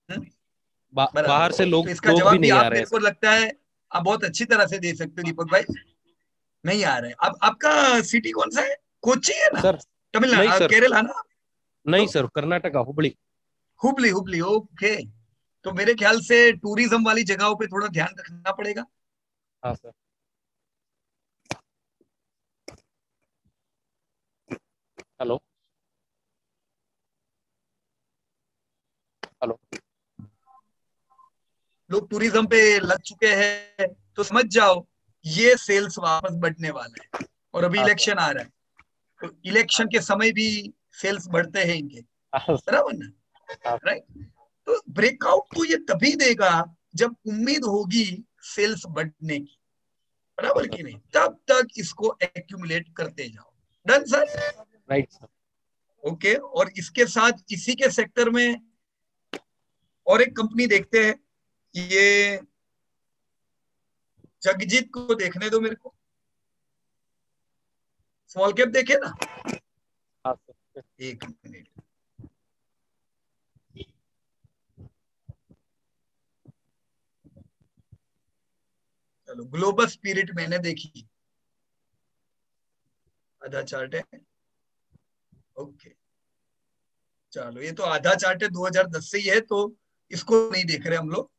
हम्म, बाहर बराबर। से तो लोग इसका लोग जवाब भी भी नहीं आ आप, रहे हैं मेरे को सर। लगता है आप बहुत अच्छी तरह से दे सकते हो दीपक भाई। नहीं आ रहे, अब आपका सिटी कौन सा है? कोची है ना? सर नहीं तमिलनाडु, सर। केरला ना? नहीं तो सर कर्नाटका हुबली। हुबली, हुबली, ओके। तो मेरे ख्याल से टूरिज्म वाली जगहों पे थोड़ा ध्यान रखना पड़ेगा। हाँ सर। हेलो। हेलो। लोग टूरिज्म पे लग चुके हैं, तो समझ जाओ ये सेल्स वापस बढ़ने वाला है। और अभी हाँ सर। इलेक्शन आ रहा है, तो इलेक्शन के समय भी सेल्स बढ़ते हैं इनके, हाँ सर। बराबर ना। हाँ राइट, तो ब्रेकआउट तो ये तभी देगा जब उम्मीद होगी सेल्स बढ़ने की, बराबर सर। की नहीं, तब तक इसको एक्यूमुलेट करते जाओ। Done sir. Right sir. Okay, और इसके साथ इसी के सेक्टर में और एक कंपनी देखते हैं, ये जगजीत को देखने दो मेरे को, स्मॉल कैप देखे ना। हाँ सर। एक मिनट, चलो ग्लोबल स्पिरिट मैंने देखी, आधा चार्ट है। ओके, चलो ये तो आधा चार्ट है, 2010 से ही है, तो इसको नहीं देख रहे हम लोग।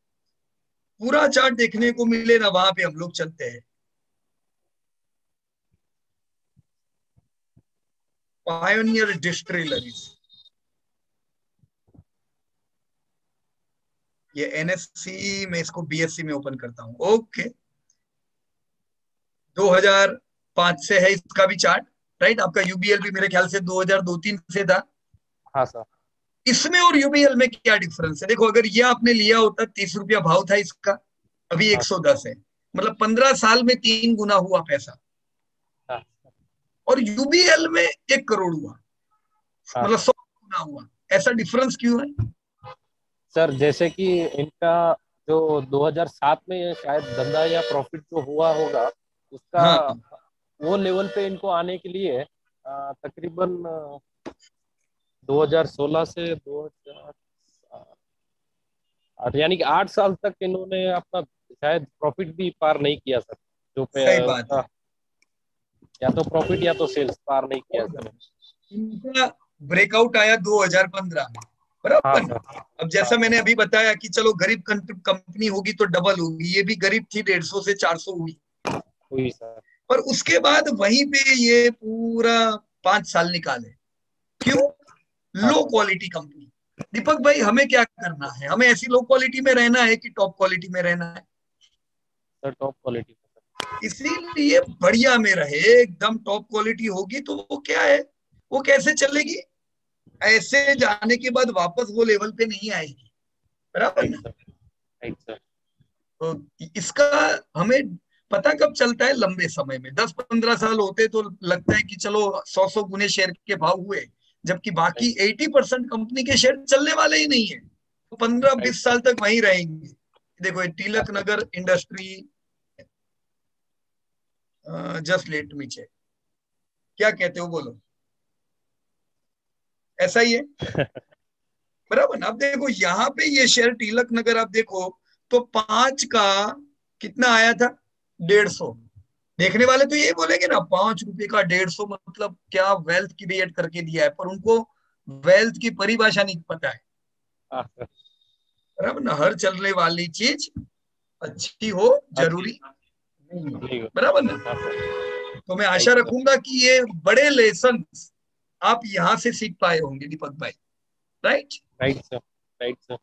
पूरा चार्ट देखने को मिले ना, वहां पे हम लोग चलते हैं। पायोनियर डिस्टिलरीज, ये एनएससी में, इसको बीएससी में ओपन करता हूँ। ओके, 2000 5 से है इसका भी चार्ट, राइट। आपका यूबीएल भी मेरे ख्याल से 2002-3 से था। हाँ सर। इसमें और यूबीएल में क्या डिफरेंस है? देखो, अगर ये आपने लिया होता 30 रुपया भाव था इसका, अभी हाँ सर। 110 है, मतलब 15 साल में 3 गुना हुआ पैसा। हाँ और यूबीएल में 1 करोड़ हुआ, हाँ मतलब सर। 100 गुना हुआ। ऐसा डिफरेंस क्यों है? सर जैसे कि इनका जो 2007 में शायद धंधा या प्रॉफिट जो हुआ होगा उसका, हाँ, वो लेवल पे इनको आने के लिए तकरीबन 2016 से 2008, यानी कि 8 साल तक इन्होंने अपना शायद प्रॉफिट भी पार नहीं किया सर। जो पे सही बात है। उनका या तो प्रॉफिट या तो सेल्स पार नहीं किया और सर। इनका ब्रेकआउट आया 2015 में, हाँ बराबर ना? सर। अब हाँ जैसा सर। मैंने अभी बताया कि चलो गरीब कंपनी होगी तो डबल होगी, ये भी गरीब थी, 150 से 400 हुई। हुई सर। पर उसके बाद वहीं पे ये पूरा 5 साल निकाले। क्यों? हाँ लो सर। Quality company. दीपक भाई, हमें क्या करना है? हमें ऐसी लो क्वालिटी में रहना है कि टॉप क्वालिटी में रहना है? Sir top quality sir. इसीलिए बढ़िया में रहे, एकदम टॉप क्वालिटी होगी तो वो क्या है, वो कैसे चलेगी? ऐसे जाने के बाद वापस वो लेवल पे नहीं आएगी, बराबर राइट ना? सर। Right sir. तो इसका हमें पता कब चलता है? लंबे समय में, 10-15 साल होते तो लगता है कि चलो 100-100 गुने शेयर के भाव हुए, जबकि बाकी राइट। 80% कंपनी के शेयर चलने वाले ही नहीं है, तो पंद्रह राइट बीस सर। साल तक वहीं रहेंगे। देखो, ये हाँ तिलक सर। नगर industry, just let me check, क्या कहते हो बोलो? ऐसा ही है, बराबर ना? अब देखो यहाँ पे ये शेयर तिलक नगर, आप देखो तो 5 का कितना आया था? 150। देखने वाले तो यही बोलेंगे ना, 5 रुपए का 150 मतलब क्या वेल्थ क्रिएट करके दिया है, पर उनको वेल्थ की परिभाषा नहीं पता है, हाँ सर। बराबर ना? हर चलने वाली चीज अच्छी हो अच्छी जरूरी नहीं है, नहीं हो। बराबर ना? हाँ सर। तो मैं आशा राइट सर। रखूंगा कि ये बड़े लेसन आप यहां से सीख पाए होंगे दीपक भाई, right? Right sir. Right sir.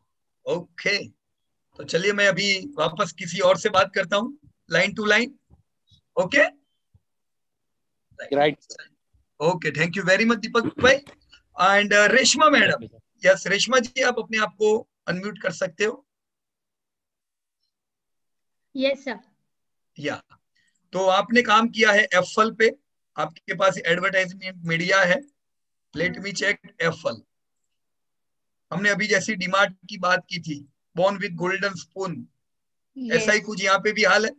Okay, तो चलिए मैं अभी वापस किसी और से बात करता हूँ, line to line. Okay, right sir. Okay, thank you very much Deepak भाई। And Reshma thank madam, you sir. Yes Reshma ji, आप अपने आप को अनम्यूट कर सकते हो? Yes sir. या तो आपने काम किया है एफल पे, आपके पास एडवर्टाइजमेंट मीडिया है। लेट मी चेक एफल। हमने अभी जैसी डिमांड की बात की थी, बॉर्न विद गोल्डन स्पून, ऐसा ही यस, कुछ यहाँ पे भी हाल है।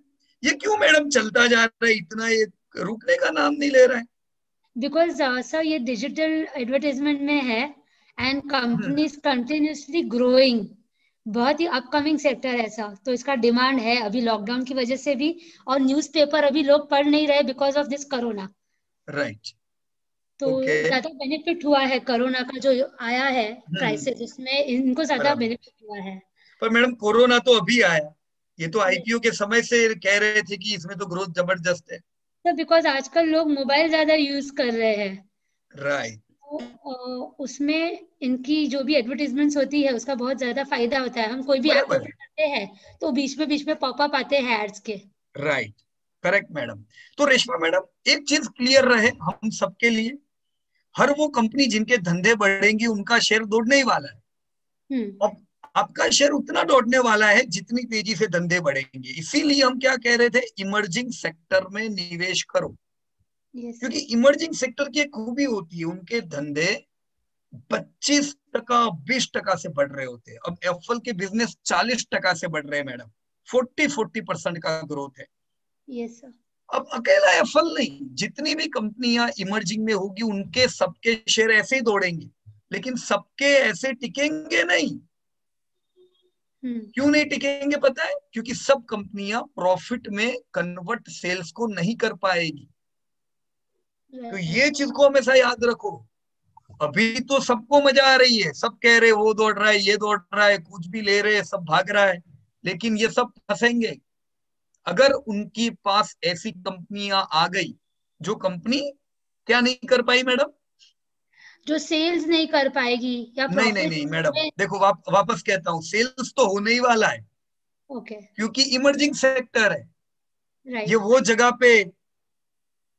ये क्यों मैडम चलता जा रहा है इतना, ये रुकने का नाम नहीं ले रहा है? बिकॉज सर ये डिजिटल एडवर्टाइजमेंट में है and hmm, companies continuously growing. बहुत ही अपकमिंग सेक्टर है सर, तो इसका डिमांड है अभी लॉकडाउन की वजह से भी। और न्यूज़पेपर अभी लोग पढ़ नहीं रहे because of this corona. Right, तो ओके, ज्यादा बेनिफिट हुआ है कोरोना का जो आया है क्राइसिस, उसमें इनको ज्यादा बराबर। बेनिफिट हुआ है। पर मैडम कोरोना तो अभी आया, ये तो यस आईपीओ के समय से कह रहे थे कि इसमें तो ग्रोथ जबरदस्त है। सर, बिकॉज आजकल लोग मोबाइल ज्यादा यूज कर रहे हैं, राइट, तो उसमें इनकी जो भी एडवर्टीजमेंट्स होती है उसका बहुत ज्यादा फायदा होता है। हम कोई भी ऐप बराबर ओपन है, करते हैं तो बीच में पॉपअप आते हैं एड्स के। Right, correct madam. तो रेशमा मैडम, एक चीज क्लियर रहे हम सबके लिए, हर वो कंपनी जिनके धंधे बढ़ेंगी उनका शेयर दौड़ने ही वाला है। हम्म। अब आपका शेयर उतना दौड़ने वाला है जितनी तेजी से धंधे बढ़ेंगे, इसीलिए हम क्या कह रहे थे, इमर्जिंग सेक्टर में निवेश करो। यस क्योंकि सर। इमर्जिंग सेक्टर की एक खूबी होती है, उनके धंधे 25% 20% से बढ़ रहे होते हैं। अब एप्पल के बिजनेस 40% से बढ़ रहे हैं मैडम, 40% का ग्रोथ है। Yes sir. अब अकेला एप्पल नहीं, जितनी भी कंपनियां इमर्जिंग में होगी उनके सबके शेयर ऐसे ही दौड़ेंगे, लेकिन सबके ऐसे टिकेंगे नहीं। हम्म। क्यों नहीं टिकेंगे पता है? क्योंकि सब कंपनियां प्रॉफिट में कन्वर्ट सेल्स को नहीं कर पाएगी। तो राइट। ये चीज को हमेशा याद रखो। अभी तो सबको मजा आ रही है, सब कह रहे वो दौड़ रहा है, ये दौड़ रहा है, कुछ भी ले रहे हैं, सब भाग रहा है, लेकिन ये सब फंसेंगे अगर उनकी पास ऐसी कंपनियां आ गई जो कंपनी क्या नहीं कर पाई मैडम? जो सेल्स नहीं कर पाएगी या नहीं नहीं प्रॉफिट नहीं मैडम, में। देखो वापस कहता हूं, सेल्स तो होने ही वाला है, ओके। क्योंकि इमर्जिंग सेक्टर है। ये राइट। वो जगह पे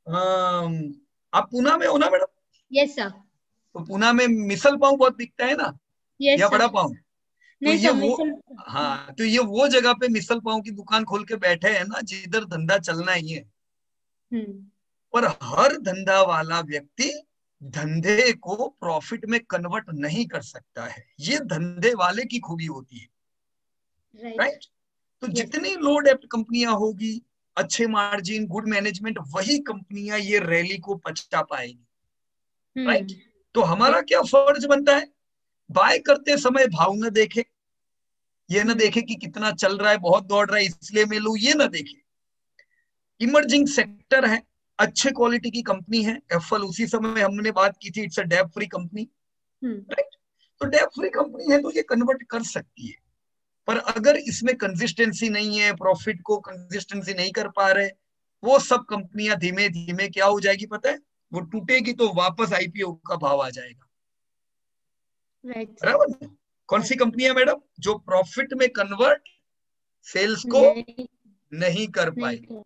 आप पूना में हो ना मैडम? Yes sir. तो पूना में मिसल पाव बहुत बिकता है ना, यस या सर। बड़ा पाव? तो नहीं ये सर, वो, मिसल। हाँ, तो ये वो जगह पे मिसल पाव की दुकान खोल के बैठे हैं ना जिधर धंधा चलना ही है। हम्म। पर हर धंधा वाला व्यक्ति धंधे को प्रॉफिट में कन्वर्ट नहीं कर सकता है, ये धंधे वाले की खूबी होती है, राइट। राइट? तो यस। जितनी लो डेप्ट कंपनियां होगी, अच्छे मार्जिन, गुड मैनेजमेंट, वही कंपनियां ये रैली को पचा पाएगी, राइट? तो हमारा क्या फर्ज बनता है? बाय करते समय भाव न देखे, ये न देखे कि कितना चल रहा है, बहुत दौड़ रहा है इसलिए मैं लूं, ये न देखे। इमर्जिंग सेक्टर है, अच्छे क्वालिटी की कंपनी है, एफएल उसी समय हमने बात की थी, it's a debt free company, right? तो डेप फ्री कंपनी है तो ये कन्वर्ट कर सकती है। पर अगर इसमें कंसिस्टेंसी नहीं है, प्रॉफिट को कंसिस्टेंसी नहीं कर पा रहे, वो सब कंपनियां धीमे धीमे क्या हो जाएगी पता है? वो टूटेगी तो वापस आईपीओ का भाव आ जाएगा, राइट। बराबर? कौन सी कंपनियां मैडम जो प्रॉफिट में कन्वर्ट सेल्स को नहीं, नहीं कर नहीं पाएगी? कर।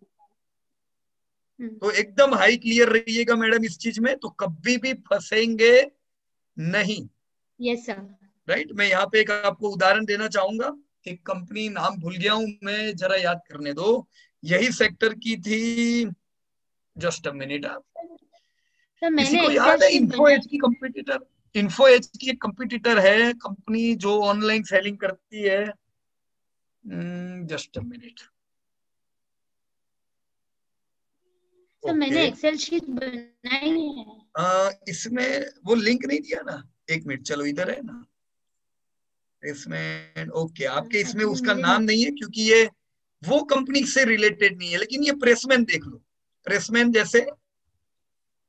तो एकदम हाई क्लियर रहिएगा मैडम इस चीज में, तो कभी भी फंसेंगे नहीं, यस सर। राइट? मैं यहाँ पे एक आपको उदाहरण देना चाहूंगा, एक कंपनी नाम भूल गया हूं मैं, जरा याद करने दो, यही सेक्टर की थी, जस्ट अ मिनट। आप तो किसी मैंने को एक्सेल याद है शीट इन्फो बनाई। एज की कंपटीटर? इन्फो एज की एक कंपटीटर है कंपनी जो ऑनलाइन सेलिंग करती है, जस्ट अ मिनट। तो ओके, मैंने एक्सेल शीट बनाई है। इसमें वो लिंक नहीं दिया ना, एक मिनट, चलो इधर है ना इसमें। ओके, आपके इसमें एक्चुअली उसका मुझे नाम नहीं है क्योंकि ये वो कंपनी से रिलेटेड नहीं है, लेकिन ये प्रेसमैन देख लो, प्रेसमैन जैसे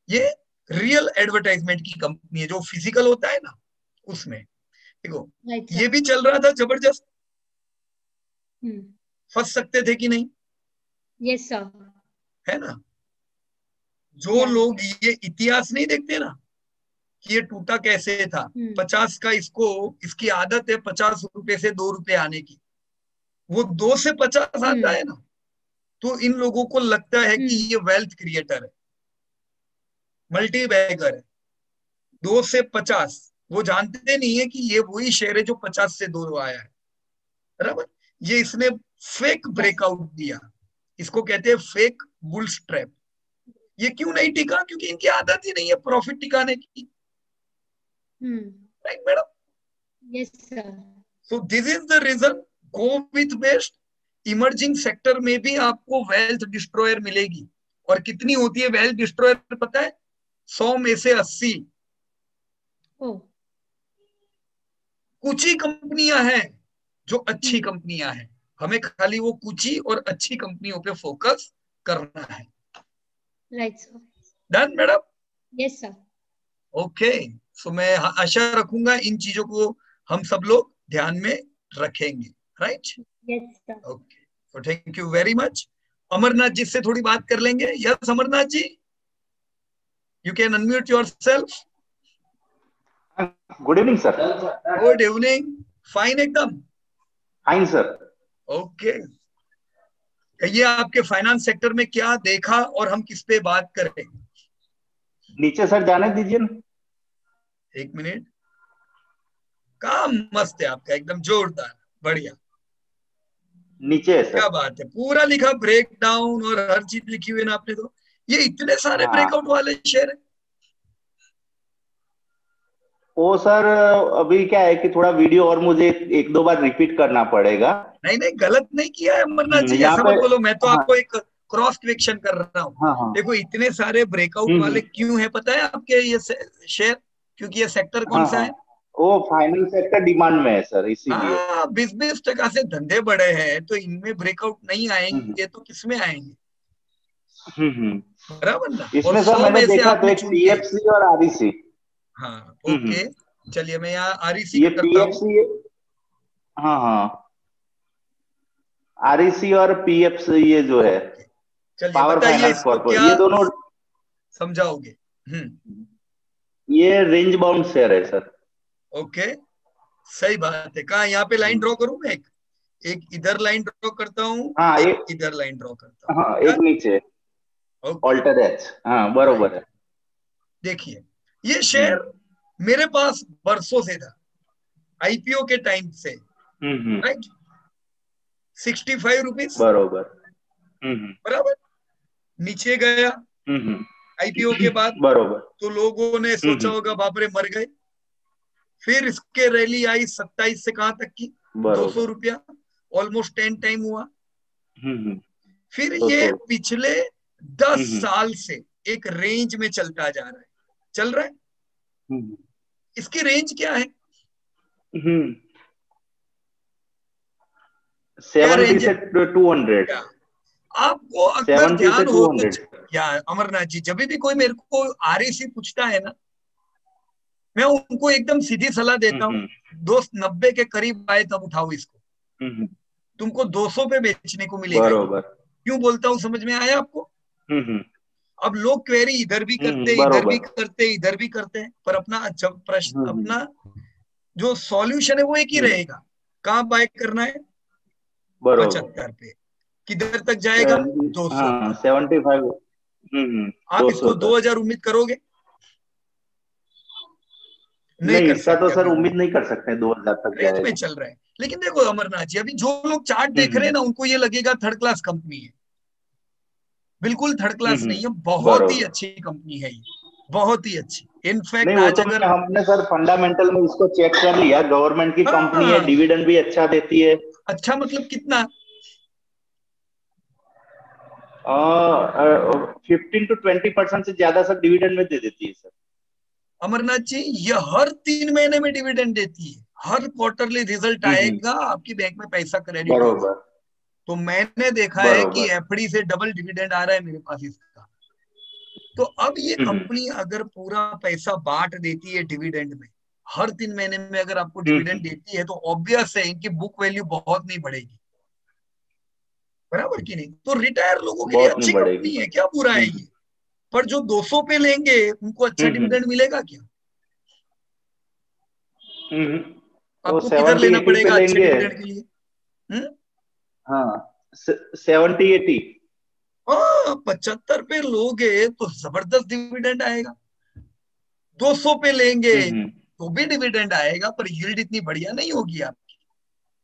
ये रियल एडवर्टाइजमेंट की कंपनी है, जो फिजिकल होता है ना उसमें। देखो, राइट ये सर। भी चल रहा था जबरदस्त, हम्म। फंस सकते थे कि नहीं? Yes sir. है ना? जो या। लोग ये इतिहास नहीं देखते ना कि ये टूटा कैसे था, 50 का इसको, इसकी आदत है 50 रुपए से 2 रुपए आने की, वो 2 से 50 आता है हम्म। ना, तो इन लोगों को लगता है कि हम्म। ये वेल्थ क्रिएटर है, मल्टी बैगर है। 2 से 50, वो जानते नहीं है कि ये वही शेयर है जो 50 से 2 आया है, बराबर? ये इसने फेक यस। ब्रेकआउट दिया, इसको कहते हैं फेक बुल स्ट्रैप। ये क्यों नहीं टिका? क्योंकि इनकी आदत ही नहीं है प्रॉफिट टिकाने की, right madam? Yes sir. So this is the reason, go with best. Emerging sector में भी आपको वेल्थ डिस्ट्रॉयर मिलेगी, और कितनी होती है वेल्थ डिस्ट्रॉयर पता है? 100 में से 80। ओ। कुछ ही कंपनियां हैं जो अच्छी कंपनियां हैं, हमें खाली वो कुछ ही और अच्छी कंपनियों पे फोकस करना है। Right sir. Done madam? Yes sir. Okay, so मैं आशा रखूंगा इन चीजों को हम सब लोग ध्यान में रखेंगे, right? Yes sir. Okay, so thank you very much. Amarnath ji से थोड़ी बात कर लेंगे। Yes Amarnath ji, you can unmute yourself. Good evening sir. Good evening, fine एकदम। Fine sir. ओके, कहिए आपके फाइनेंस सेक्टर में क्या देखा और हम किस पे बात करें? नीचे सर जाने दीजिए ना। एक मिनट, काम मस्त है आपका, एकदम जोरदार, बढ़िया, नीचे है क्या सर। बात है, पूरा लिखा ब्रेक डाउन और हर चीज लिखी हुई है ना आपने तो। ये इतने सारे हाँ ब्रेकआउट वाले शेयर है? वो सर, अभी क्या है कि थोड़ा वीडियो और मुझे एक दो बार रिपीट करना पड़ेगा। नहीं नहीं, गलत नहीं किया है अमरनाथ जी, यहाँ ऐसा पे। मत बोलो, मैं तो हाँ आपको एक क्रॉस क्वेश्चन कर रहा हूँ। हाँ हाँ। देखो, इतने सारे ब्रेकआउट वाले क्यों है पता है आपके ये शेयर? क्योंकि ये सेक्टर कौन हाँ सा हाँ, है? वो फाइनेंस सेक्टर डिमांड में है सर, इसीलिए। हाँ, 20-20% से धंधे बड़े हैं, तो इनमें ब्रेकआउट नहीं हम्म आएंगे तो किसमें आएंगे, हम्म। बराबर ना? और इसमें सर 100 मैंने में से देखा तो आपने एक चुन के, पीएफसी और आरईसी। हाँ हम्म। ओके, चलिए मैं यहाँ आरईसी ये करता हूँ। पीएफसी, हाँ हाँ, आरईसी और पीएफसी ये जो है, ओके, चलिए पावर बताइए फाइनेंस इसको कॉर्पोरेट, क्या ये दोनों समझाओगे? ये रेंज बाउंड शेयर है सर। ओके, सही बात है। कहा यहाँ पे लाइन ड्रॉ करूं मैं? एक एक इधर लाइन ड्रॉ करता हूँ, हाँ एक एक, इधर लाइन ड्रॉ करता हूँ, हाँ एक डन? नीचे। ओके, ऑल्टरेज, हाँ बरोबर है। देखिए ये शेयर मेरे पास बरसों से था, आईपीओ के टाइम से, हम्म, राइट, 65 रुपीज बरोबर। हम्म, बराबर। नीचे गया हम्म, आईपीओ के बाद, बरोबर। तो लोगों ने सोचा होगा बाप रे मर गए। फिर इसके रैली आई 27 से कहां तक की, बरोबर। 200 रुपया, ऑलमोस्ट 10 टाइम हुआ। हम्म, फिर तो ये पिछले 10 हम्म, साल से एक रेंज में चलता जा रहा है, चल रहा है। हम्म, इसकी रेंज क्या है, हम्म, क्या 70 रेंज है, से 200। क्या आपको अगर 70 से ध्यान हो तो 200। क्या अमरनाथ जी, जब भी कोई मेरे को आरएसी पूछता है ना, मैं उनको एकदम सीधी सलाह देता हूँ, हम्म, दोस्त 90 के करीब आए तब उठाओ इसको, हम्म, तुमको 200 पे बेचने को मिलेगा ये। बरोबर। क्यों बोलता हूँ, समझ में आया आपको। हम्म, अब लोग क्वेरी इधर भी करते, इधर भी बरोबर। करते, इधर भी करते हैं, पर अपना जब प्रश्न, हम्म, अपना जो सॉल्यूशन है वो एक ही हम्म, रहेगा। कहाँ बाय करना है, बरोबर। 75 पे। किधर तक जाएगा, 200 हाँ, तक। 75। आप 200 इसको तक। 2000 उम्मीद करोगे, नहीं नहीं, कर इसका तो सकते सर अभी उम्मीद उम्मीद। नहीं कर सकते 2000 तक रेंज में जाएगा। चल रहा है, लेकिन देखो अमरनाथ जी, अभी जो लोग चार्ट देख रहे हैं हम्म, ना, उनको ये लगेगा थर्ड क्लास कंपनी है। बिल्कुल थर्ड क्लास नहीं है, बहुत ही बरोबर। अच्छी कंपनी है ये, बहुत ही अच्छी। नहीं, इनफैक्ट वो आज तो अगर, हमने सर फंडामेंटल में इसको चेक कर लिया, गवर्नमेंट की कंपनी है, हाँ, डिविडेंड भी अच्छा देती है। अच्छा मतलब कितना, 15 to 20% से ज्यादा सर डिविडेंड में दे देती है सर। अमरनाथ जी ये हर 3 महीने में डिविडेंड देती है, हर क्वार्टरली रिजल्ट हम्म, आएगा, आपकी बैंक में पैसा क्रेडिट होगा। बरोबर। तो मैंने देखा है कि बरोबर। एफडी से डबल डिविडेंड आ रहा है मेरे पास इसका। तो अब ये हम्म, कंपनी अगर पूरा पैसा बांट देती है डिविडेंड में, हर 3 महीने में अगर आपको हम्म, डिविडेंड देती है, तो ऑब्वियस है इनकी बुक वैल्यू बहुत नहीं बढ़ेगी, बराबर की नहीं। तो रिटायर लोगों के लिए बहुत नहीं अच्छी बढ़ेगी। कंपनी है, क्या बुरा है हम्म, ये। पर जो 200 पे लेंगे उनको अच्छा हम्म, डिविडेंड मिलेगा क्या, हम्म, तो आपको किधर 70 लेना 80 पे पड़ेगा अच्छे लेंगे। डिविडेंड के लिए। हम्म, हाँ, 70 80। हाँ 75 पे लोगे तो जबरदस्त डिविडेंड आएगा, 200 पे लेंगे हम्म, तो भी डिविडेंड आएगा, पर यील्ड इतनी बढ़िया नहीं होगी आपकी।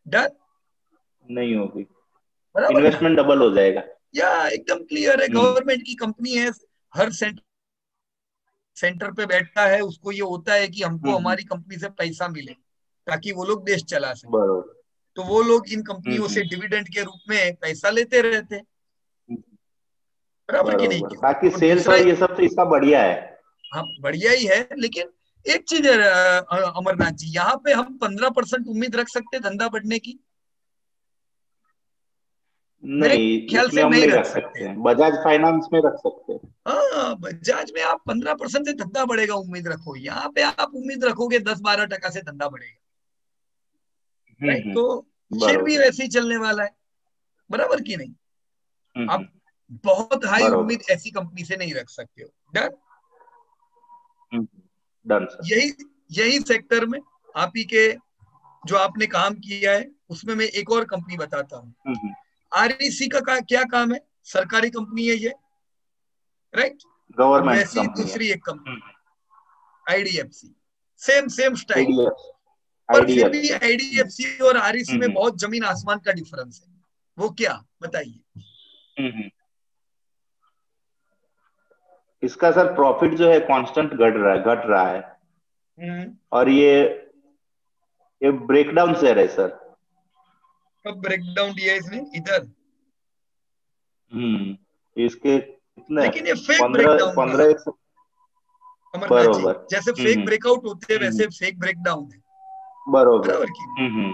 डन, नहीं होगी। बराबर ना। इन्वेस्टमेंट डबल हो जाएगा। या एकदम क्लियर है, हम्म, गवर्नमेंट की कंपनी है, हर सेंटर पे बैठता है, उसको ये होता है कि हमको हम्म, हमारी कंपनी से पैसा मिले ताकि वो लोग देश चला सके। बरोबर। तो वो लोग इन हम्म, कंपनियों से डिविडेंड के रूप में पैसा लेते रहते हैं, बराबर की नहीं बरोबर। क्यों। बाकी और सेल्स दूसरा, और ये सब तो इसका बढ़िया है। हाँ बढ़िया ही है, लेकिन एक चीज है अमरनाथ जी, यहाँ पे हम 15% उम्मीद रख सकते हैं धंधा बढ़ने की, मेरे नहीं, ख्याल इसमें से हम नहीं नहीं रख रख सकते सकते हैं। हैं, बजाज फाइनेंस में रख सकते हैं। हाँ बजाज में आप 15% से धंधा बढ़ेगा उम्मीद रखो, यहाँ पे आप उम्मीद रखोगे 10-12% से धंधा बढ़ेगा, राइट। तो शेयर भी बरोबर। वैसे ही चलने वाला है, बराबर की नहीं। हम्म, आप बहुत हाई बरोबर। उम्मीद ऐसी कंपनी से नहीं रख सकते हो। Done, done sir. यही यही सेक्टर में आप ही के जो आपने काम किया है, उसमें मैं एक और कंपनी बताता हूँ। हम्म, आरईसी का क्या काम है, सरकारी कंपनी है ये, राइट। अब गवर्नमेंट वैसी कंपनी है। दूसरी एक company IDFC, same same style, IDF पर फिर भी आईडीएफसी। आईडीएफसी और आरईसी में बहुत जमीन आसमान का डिफरेंस है। वो क्या बताइए। इसका सर प्रॉफिट जो है कांस्टेंट घट रहा है। हम्म, और ये ब्रेकडाउन शेयर है सर। कब ब्रेक डाउन दिया है इसने इधर, इसके कितने, लेकिन ये फेक ब्रेक 15 डाउन रहा 15। अमरनाथ जी। बरोबर। जैसे फेक ब्रेकआउट होते हैं हम्म, वैसे फेक ब्रेक डाउन है, बरोबर। बराबर की नहीं।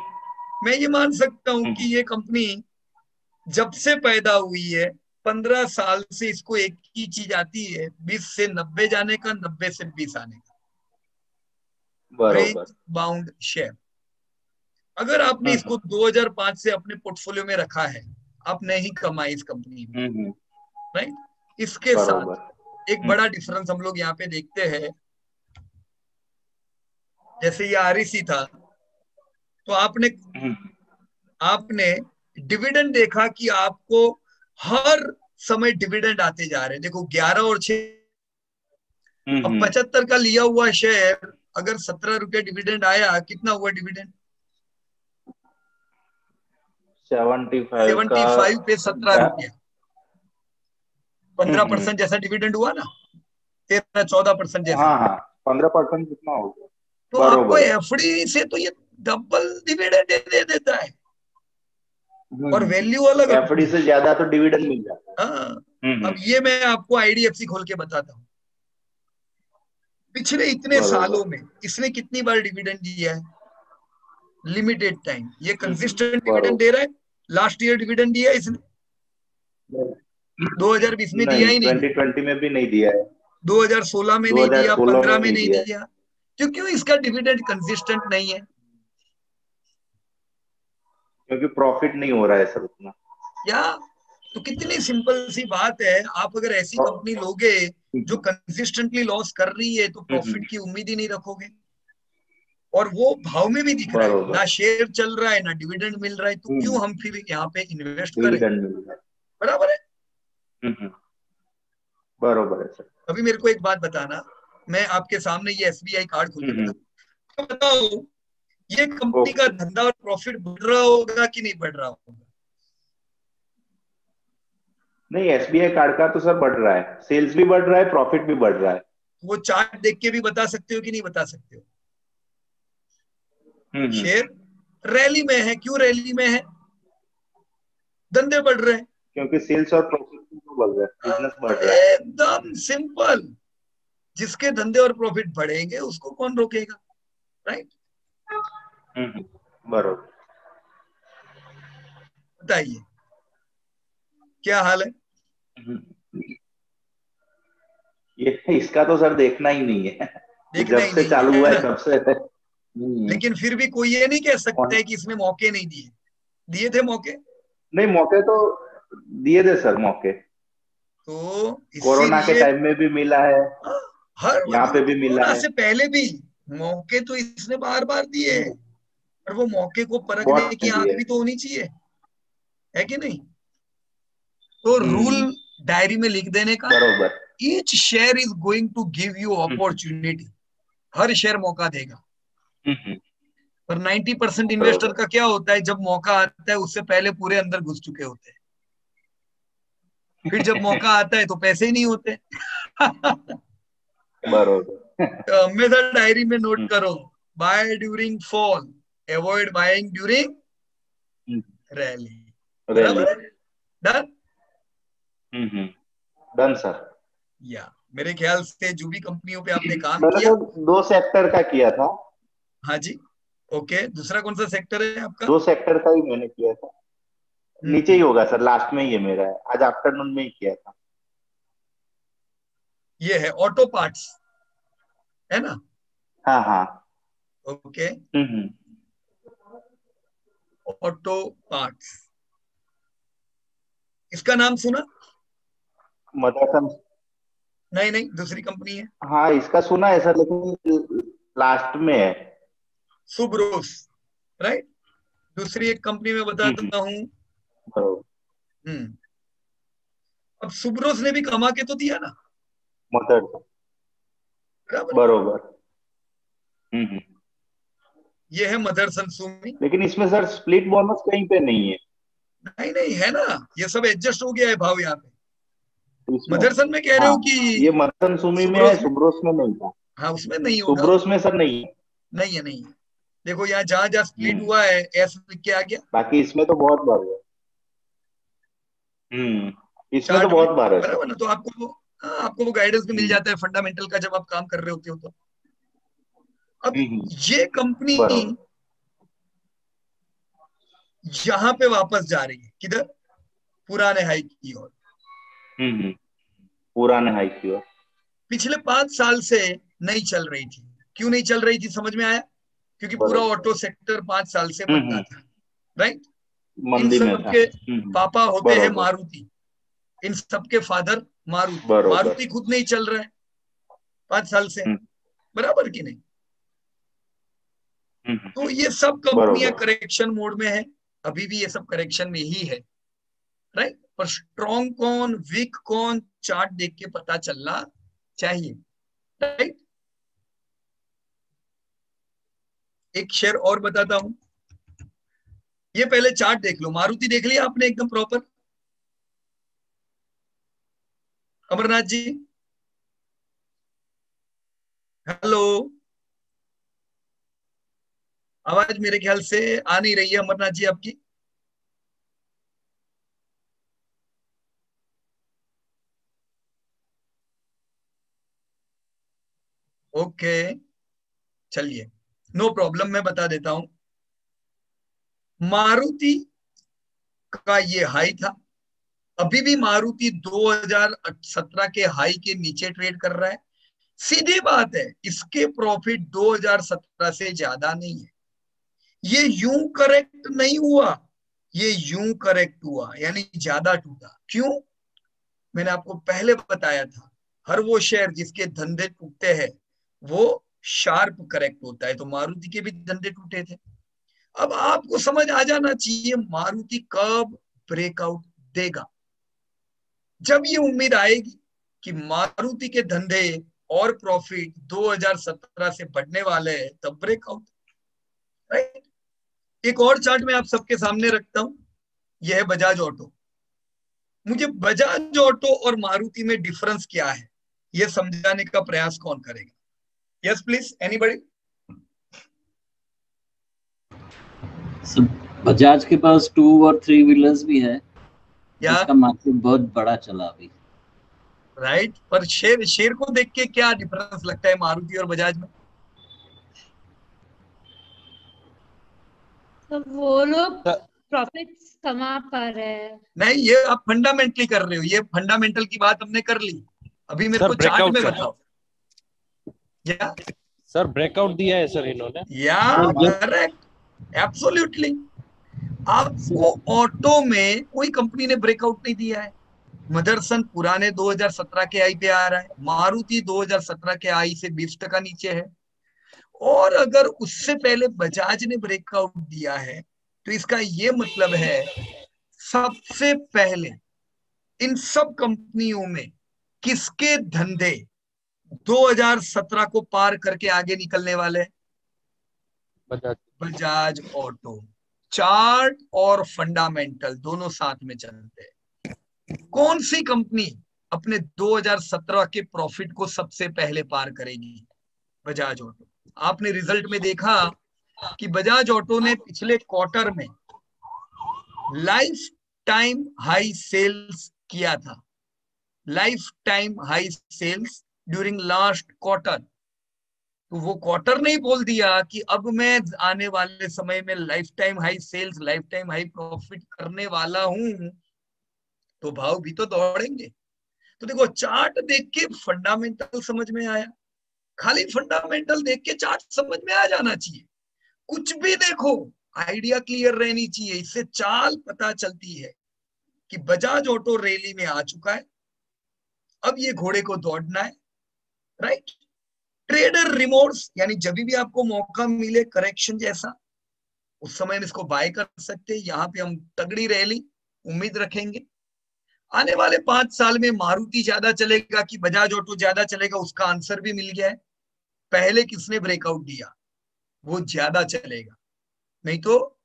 मैं ये मान सकता हूं कि ये कंपनी जब से पैदा हुई है, 15 साल से इसको एक ही चीज आती है, 20 से 90 जाने का, 90 से 20 आने का, बरोबर। Range bound share. अगर आपने इसको 2005 से अपने पोर्टफोलियो में रखा है, आपने ही कमाई इस कंपनी में, राइट। इसके बरोबर। साथ एक बड़ा डिफरेंस हम लोग यहाँ पे देखते हैं, जैसे ये आरईसी था, तो आपने आपने डिविडेंड देखा कि आपको हर समय डिविडेंड आते जा रहे हैं। देखो 11 और 6, अब हम्म 75 का लिया हुआ शेयर अगर 17 रुपये डिविडेंड आया, कितना हुआ डिविडेंड? 75 का 75 पे 17 रुपया, 15% हम्म जैसा डिविडेंड हुआ ना, 13-14% जैसा। हाँ हाँ 15% कितना हो गया? तो आपको बरोबर। एफडी से तो ये डबल डिविडेंड दे देता है, और हम्म वैल्यू अलग एफडी से ज्यादा तो डिविडेंड मिल जाता हाँ। है। अब ये मैं आपको आईडीएफसी खोल के बताता हूँ, पिछले इतने सालों बरोबर। में इसने कितनी बार डिविडेंड दिया है? लिमिटेड टाइम, ये कंसिस्टेंट डिविडेंड दे बरोबर। रहा है। लास्ट ईयर डिविडेंड दिया है इसने? 2020 में दिया नहीं ही नहीं है, 2020 में भी नहीं दिया है, 2016 में नहीं दिया, 2016 15 में में नहीं नहीं दिया है, दिया। क्योंकि इसका डिविडेंड कंसिस्टेंट नहीं है, क्योंकि प्रॉफिट नहीं हो रहा है सर उतना। या तो कितनी सिंपल सी बात है, आप अगर ऐसी और- कंपनी लोगे जो कंसिस्टेंटली लॉस कर रही है तो हम्म, प्रॉफिट की उम्मीद ही नहीं रखोगे, और वो भाव में भी दिख रहा है बरोबर। ना, शेयर चल रहा है ना डिविडेंड मिल रहा है, तो क्यों हम फिर यहाँ पे इन्वेस्ट करें? डिविडेंड मिल रहा बराबर है। है। बरोबर है सर। अभी मेरे को एक बात बताना, मैं आपके सामने ये एसबीआई कार्ड खोल के हम्म तो बताओ, ये कंपनी का ओके। धंधा और प्रॉफिट बढ़ रहा होगा कि नहीं बढ़ रहा होगा? नहीं एसबीआई कार्ड का तो सर बढ़ रहा है, सेल्स भी बढ़ रहा है, प्रॉफिट भी बढ़ रहा है। वो चार्ट देख के भी बता सकते हो कि नहीं बता सकते हो? हम्म शेयर रैली में है, क्यों रैली में है? धंधे बढ़ रहे हैं। क्योंकि सेल्स और प्रॉफिट तो बढ़ रहा है, बिजनेस बढ़ रहा है। एकदम सिंपल, जिसके धंधे और प्रॉफिट बढ़ेंगे उसको कौन रोकेगा, राइट? बरोबर। बताइए क्या हाल है? हम्म, ये इसका तो सर देखना ही नहीं है, ये देखना जब ही से नहीं चालू है हुआ है ना, तब से। लेकिन फिर भी कोई ये नहीं कह सकता है कि इसने मौके नहीं दिए, दिए थे मौके। नहीं मौके तो दिए थे सर मौके, तो कोरोना के इसीलिए टाइम में भी मिला है, हर यहाँ पे वक्त, भी मिला कोरोना है। से पहले भी मौके तो इसने बार बार दिए, और वो मौके को परखने बहुत की आंख दिए। भी तो होनी चाहिए, है कि नहीं? तो रूल हम्म डायरी में लिख देने का, बरोबर। Each share is going to give you hmm opportunity, हर शेयर मौका देगा। हम्म, पर 90% इन्वेस्टर बरोबर। का क्या होता है, जब मौका आता है उससे पहले पूरे अंदर घुस चुके होते हैं, फिर जब मौका आता है तो पैसे ही नहीं होते। बरोबर। तो हमेशा डायरी में नोट हम्म, करो, buy during fall, avoid buying during rally. Rally. बराबर है, डन। हम्म डन सर। या मेरे ख्याल से जो भी कंपनियों पे आपने काम मैंने किया। तो 2 सेक्टर का किया था, हाँ जी, ओके, दूसरा कौन सा सेक्टर है आपका? 2 सेक्टर का ही मैंने किया था। नीचे ही हम्म, होगा सर, लास्ट में ही है मेरा, है आज आफ्टरनून में ही किया था। ये है ऑटो पार्ट्स, है ना? हाँ हाँ। ओके, हम्म ऑटो पार्ट्स, इसका नाम सुना? मदरसन। नहीं नहीं, दूसरी कंपनी है, हाँ इसका सुना है सर, लेकिन लास्ट में है। सुब्रोस, राइट? दूसरी एक कंपनी में हम्म बताता हूँ। बरोबर। हम्म, अब सुब्रोस ने भी कमा के तो दिया ना, मदरसन। बराबर है? बरोबर। हम्म ये है मदरसन सुमी। लेकिन इसमें सर स्प्लिट बोनस कहीं पे नहीं है। नहीं नहीं है ना, ये सब एडजस्ट हो गया है भाव यहाँ पे। तो इसमें मदरसन में कह रहे हाँ, हो ये कि मदरसन सुमी में है, सुब्रोस में? सुब्रोस में नहीं था। हाँ, उसमें नहीं होगा वो। सुब्रोस में सर नहीं है। नहीं है, नहीं है। देखो यहाँ जहां जहां स्प्लिट हम्म हुआ है एस लिख के आ गया बाकी इसमें तो बहुत बार है। इसमें तो चार्ट में, बहुत बार है सर। बराबर ना? तो आपको वो, हाँ, आपको वो गाइडेंस भी मिल हम्म जाता है फंडामेंटल का, जब आप काम कर रहे होते हो तो। अब हम्म, ये कंपनी बरोबर। यहाँ पे वापस जा रही है, किधर? पुराने हाई की ओर। पुराने हाई की ओर। पिछले 5 साल से नहीं चल रही थी। क्यों नहीं चल रही थी, समझ में आया? क्योंकि पूरा बरोबर। ऑटो सेक्टर 5 साल से मंदा हम्म था, राइट? इन मंदी में सब था। के पापा होते हैं बरोबर। मारुति, इन सब के फादर मारुति, बरोबर। मारुति खुद नहीं चल रहा है 5 साल से, हम्म बराबर कि नहीं? तो हम्म, ये सब कंपनियां बरोबर। करेक्शन मोड में है, अभी भी ये सब करेक्शन में ही है। राइट। पर स्ट्रॉन्ग कौन वीक कौन चार्ट देख के पता चलना चाहिए, राइट। एक शेयर और बताता हूं, ये पहले चार्ट देख लो। मारुति देख लिया आपने एकदम प्रॉपर? अमरनाथ जी, हेलो, आवाज मेरे ख्याल से आ नहीं रही है अमरनाथ जी आपकी। ओके, चलिए, नो प्रॉब्लम, मैं बता देता हूं। मारुति का ये हाई था, अभी भी मारुति 2017 के हाई के नीचे ट्रेड कर रहा है। सीधी बात है, इसके प्रॉफिट 2017 से ज्यादा नहीं है। ये यूं करेक्ट नहीं हुआ, ये यूं करेक्ट हुआ, यानी ज्यादा टूटा। क्यों? मैंने आपको पहले बताया था, हर वो शेयर जिसके धंधे टूटते हैं वो शार्प करेक्ट होता है। तो मारुति के भी धंधे टूटे थे। अब आपको समझ आ जाना चाहिए मारुति कब ब्रेकआउट देगा। जब ये उम्मीद आएगी कि मारुति के धंधे और प्रॉफिट 2017 से बढ़ने वाले हैं, तब ब्रेकआउट, राइट। एक और चार्ट मैं आप सबके सामने रखता हूं, यह है बजाज ऑटो। मुझे बजाज ऑटो और मारुति में डिफरेंस क्या है यह समझाने का प्रयास कौन करेगा? Yes please, anybody. बजाज के पास 2 और 3 व्हीलर्स भी है, या जिसका मार्केट बहुत बड़ा चला अभी, राइट। पर शेर को देख के क्या डिफरेंस लगता है मारुति और बजाज में? तो वो लोग प्रॉफिट्स कमा पा रहे हैं। नहीं, ये आप फंडामेंटली कर रहे हो, ये फंडामेंटल की बात हमने कर ली। अभी मेरे को चार्ट में बताओ। या सर ब्रेकआउट दिया है सर इन्होंने। या करेक्ट, एब्सोल्युटली। आपको ऑटो में कोई कंपनी ने ब्रेकआउट नहीं दिया है। मदरसन पुराने 2017 के आई पे आ रहा है, मारुति 2017 के आई से 20% नीचे है। और अगर उससे पहले बजाज ने ब्रेकआउट दिया है तो इसका ये मतलब है सबसे पहले इन सब कंपनियों में किसके धंधे 2017 को पार करके आगे निकलने वाले हैं? बजाज ऑटो। चार्ट और फंडामेंटल दोनों साथ में चलते हैं। कौन सी कंपनी अपने 2017 के प्रॉफिट को सबसे पहले पार करेगी? बजाज ऑटो। आपने रिजल्ट में देखा कि बजाज ऑटो ने पिछले क्वार्टर में लाइफ टाइम हाई सेल्स किया था, life time high sales during last quarter. तो वो क्वार्टर नहीं बोल दिया कि अब मैं आने वाले समय में life time high sales, life time high profit करने वाला हूं, तो भाव भी तो दौड़ेंगे। तो देखो, चार्ट देख के फंडामेंटल समझ में आया। खाली फंडामेंटल देख के चार्ट समझ में आ जाना चाहिए। कुछ भी देखो, आइडिया क्लियर रहनी चाहिए। इससे चाल पता चलती है कि बजाज ऑटो रैली में आ चुका है, अब ये घोड़े को दौड़ना है, राइट। ट्रेडर रिमोर्स, यानी जब भी आपको मौका मिले करेक्शन जैसा, उस समय में इसको बाय कर सकते हैं। यहाँ पे हम तगड़ी रैली उम्मीद रखेंगे। आने वाले 5 साल में मारुति ज्यादा चलेगा कि बजाज ऑटो ज्यादा चलेगा, उसका आंसर भी मिल गया है। पहले किसने ब्रेकआउट दिया वो ज्यादा चलेगा, नहीं तो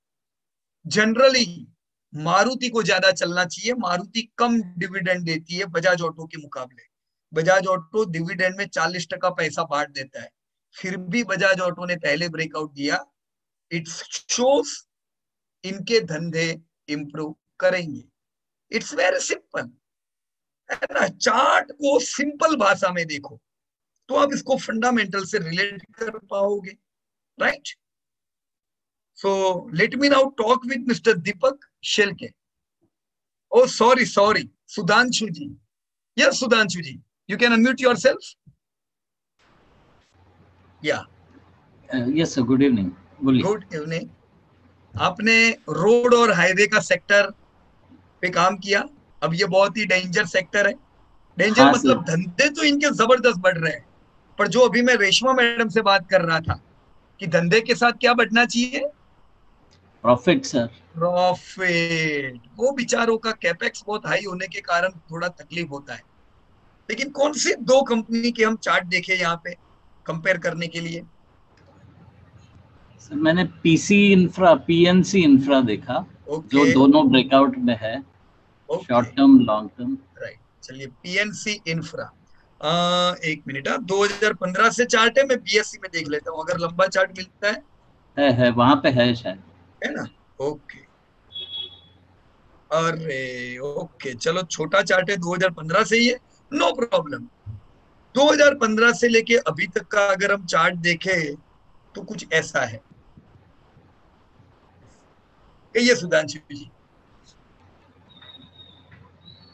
जनरली मारुति को ज्यादा चलना चाहिए। मारुति कम डिविडेंड देती है बजाज ऑटो के मुकाबले। बजाज ऑटो डिविडेंड में 40% पैसा बांट देता है, फिर भी बजाज ऑटो ने पहले ब्रेकआउट दिया। इट शोज इनके धंधे इंप्रूव करेंगे। इट्स वेरी सिंपल है ना। चार्ट को सिंपल भाषा में देखो तो आप इसको फंडामेंटल से रिलेट कर पाओगे, right. So let me now talk with mister Deepak Shelke. Oh sorry, Sudhanshu ji. Yes Sudhanshu ji, you can unmute yourself. Yeah. Yes sir, good evening. Good evening. आपने रोड और हाईवे का सेक्टर पे काम किया। अब ये बहुत ही डेंजर सेक्टर है। डेंजर हाँ, मतलब धंधे तो इनके जबरदस्त बढ़ रहे हैं, पर जो अभी मैं रेशमा मैडम से बात कर रहा था कि धंधे के साथ क्या बढ़ना चाहिए, प्रॉफिट सर। प्रॉफिट, वो बेचारों का कैपेक्स बहुत हाई होने के कारण थोड़ा तकलीफ होता है। लेकिन कौन सी दो कंपनी के हम चार्ट देखे यहाँ पे कंपेयर करने के लिए? सर मैंने पीसी इंफ्रा, पीएनसी इंफ्रा देखा, जो ओके दोनों ब्रेकआउट में है, okay short term long term. Right, चलिए पीएनसी इंफ्रा, एक मिनट, 2015 से चार्ट है, मैं बीएससी में देख लेता हूँ अगर लंबा चार्ट मिलता है वहां पे है शायद। है ना? ओके, अरे ओके, चलो छोटा चार्ट है, 2015 से ही है, नो प्रॉब्लम। 2015 से लेके अभी तक का अगर हम चार्ट देखें तो कुछ ऐसा है, कहिए सुधांशु जी।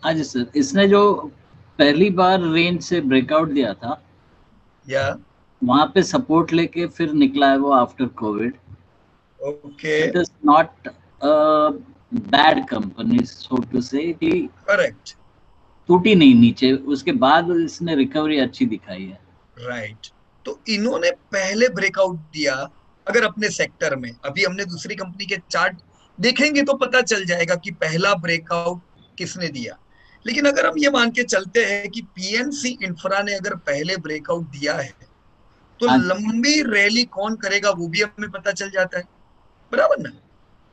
हाँ जी सर, इसने जो पहली बार रेंज से ब्रेकआउट दिया था, या वहां पे सपोर्ट लेके फिर निकला है वो after Covid. Okay it is not bad company so to say, कि करेक्ट टूटी नहीं नीचे, उसके बाद इसने रिकवरी अच्छी दिखाई है। राइट। तो इन्होंने पहले ब्रेकआउट दिया, अगर अपने सेक्टर में, अभी हमने दूसरी कंपनी के चार्ट देखेंगे तो पता चल जाएगा कि पहला ब्रेकआउट किसने दिया। लेकिन अगर हम ये मान के चलते हैं कि पीएनसी इंफ्रा ने अगर पहले ब्रेकआउट दिया है, तो हाँ, लंबी रैली कौन करेगा वो भी हमें पता चल जाता है, बराबर ना?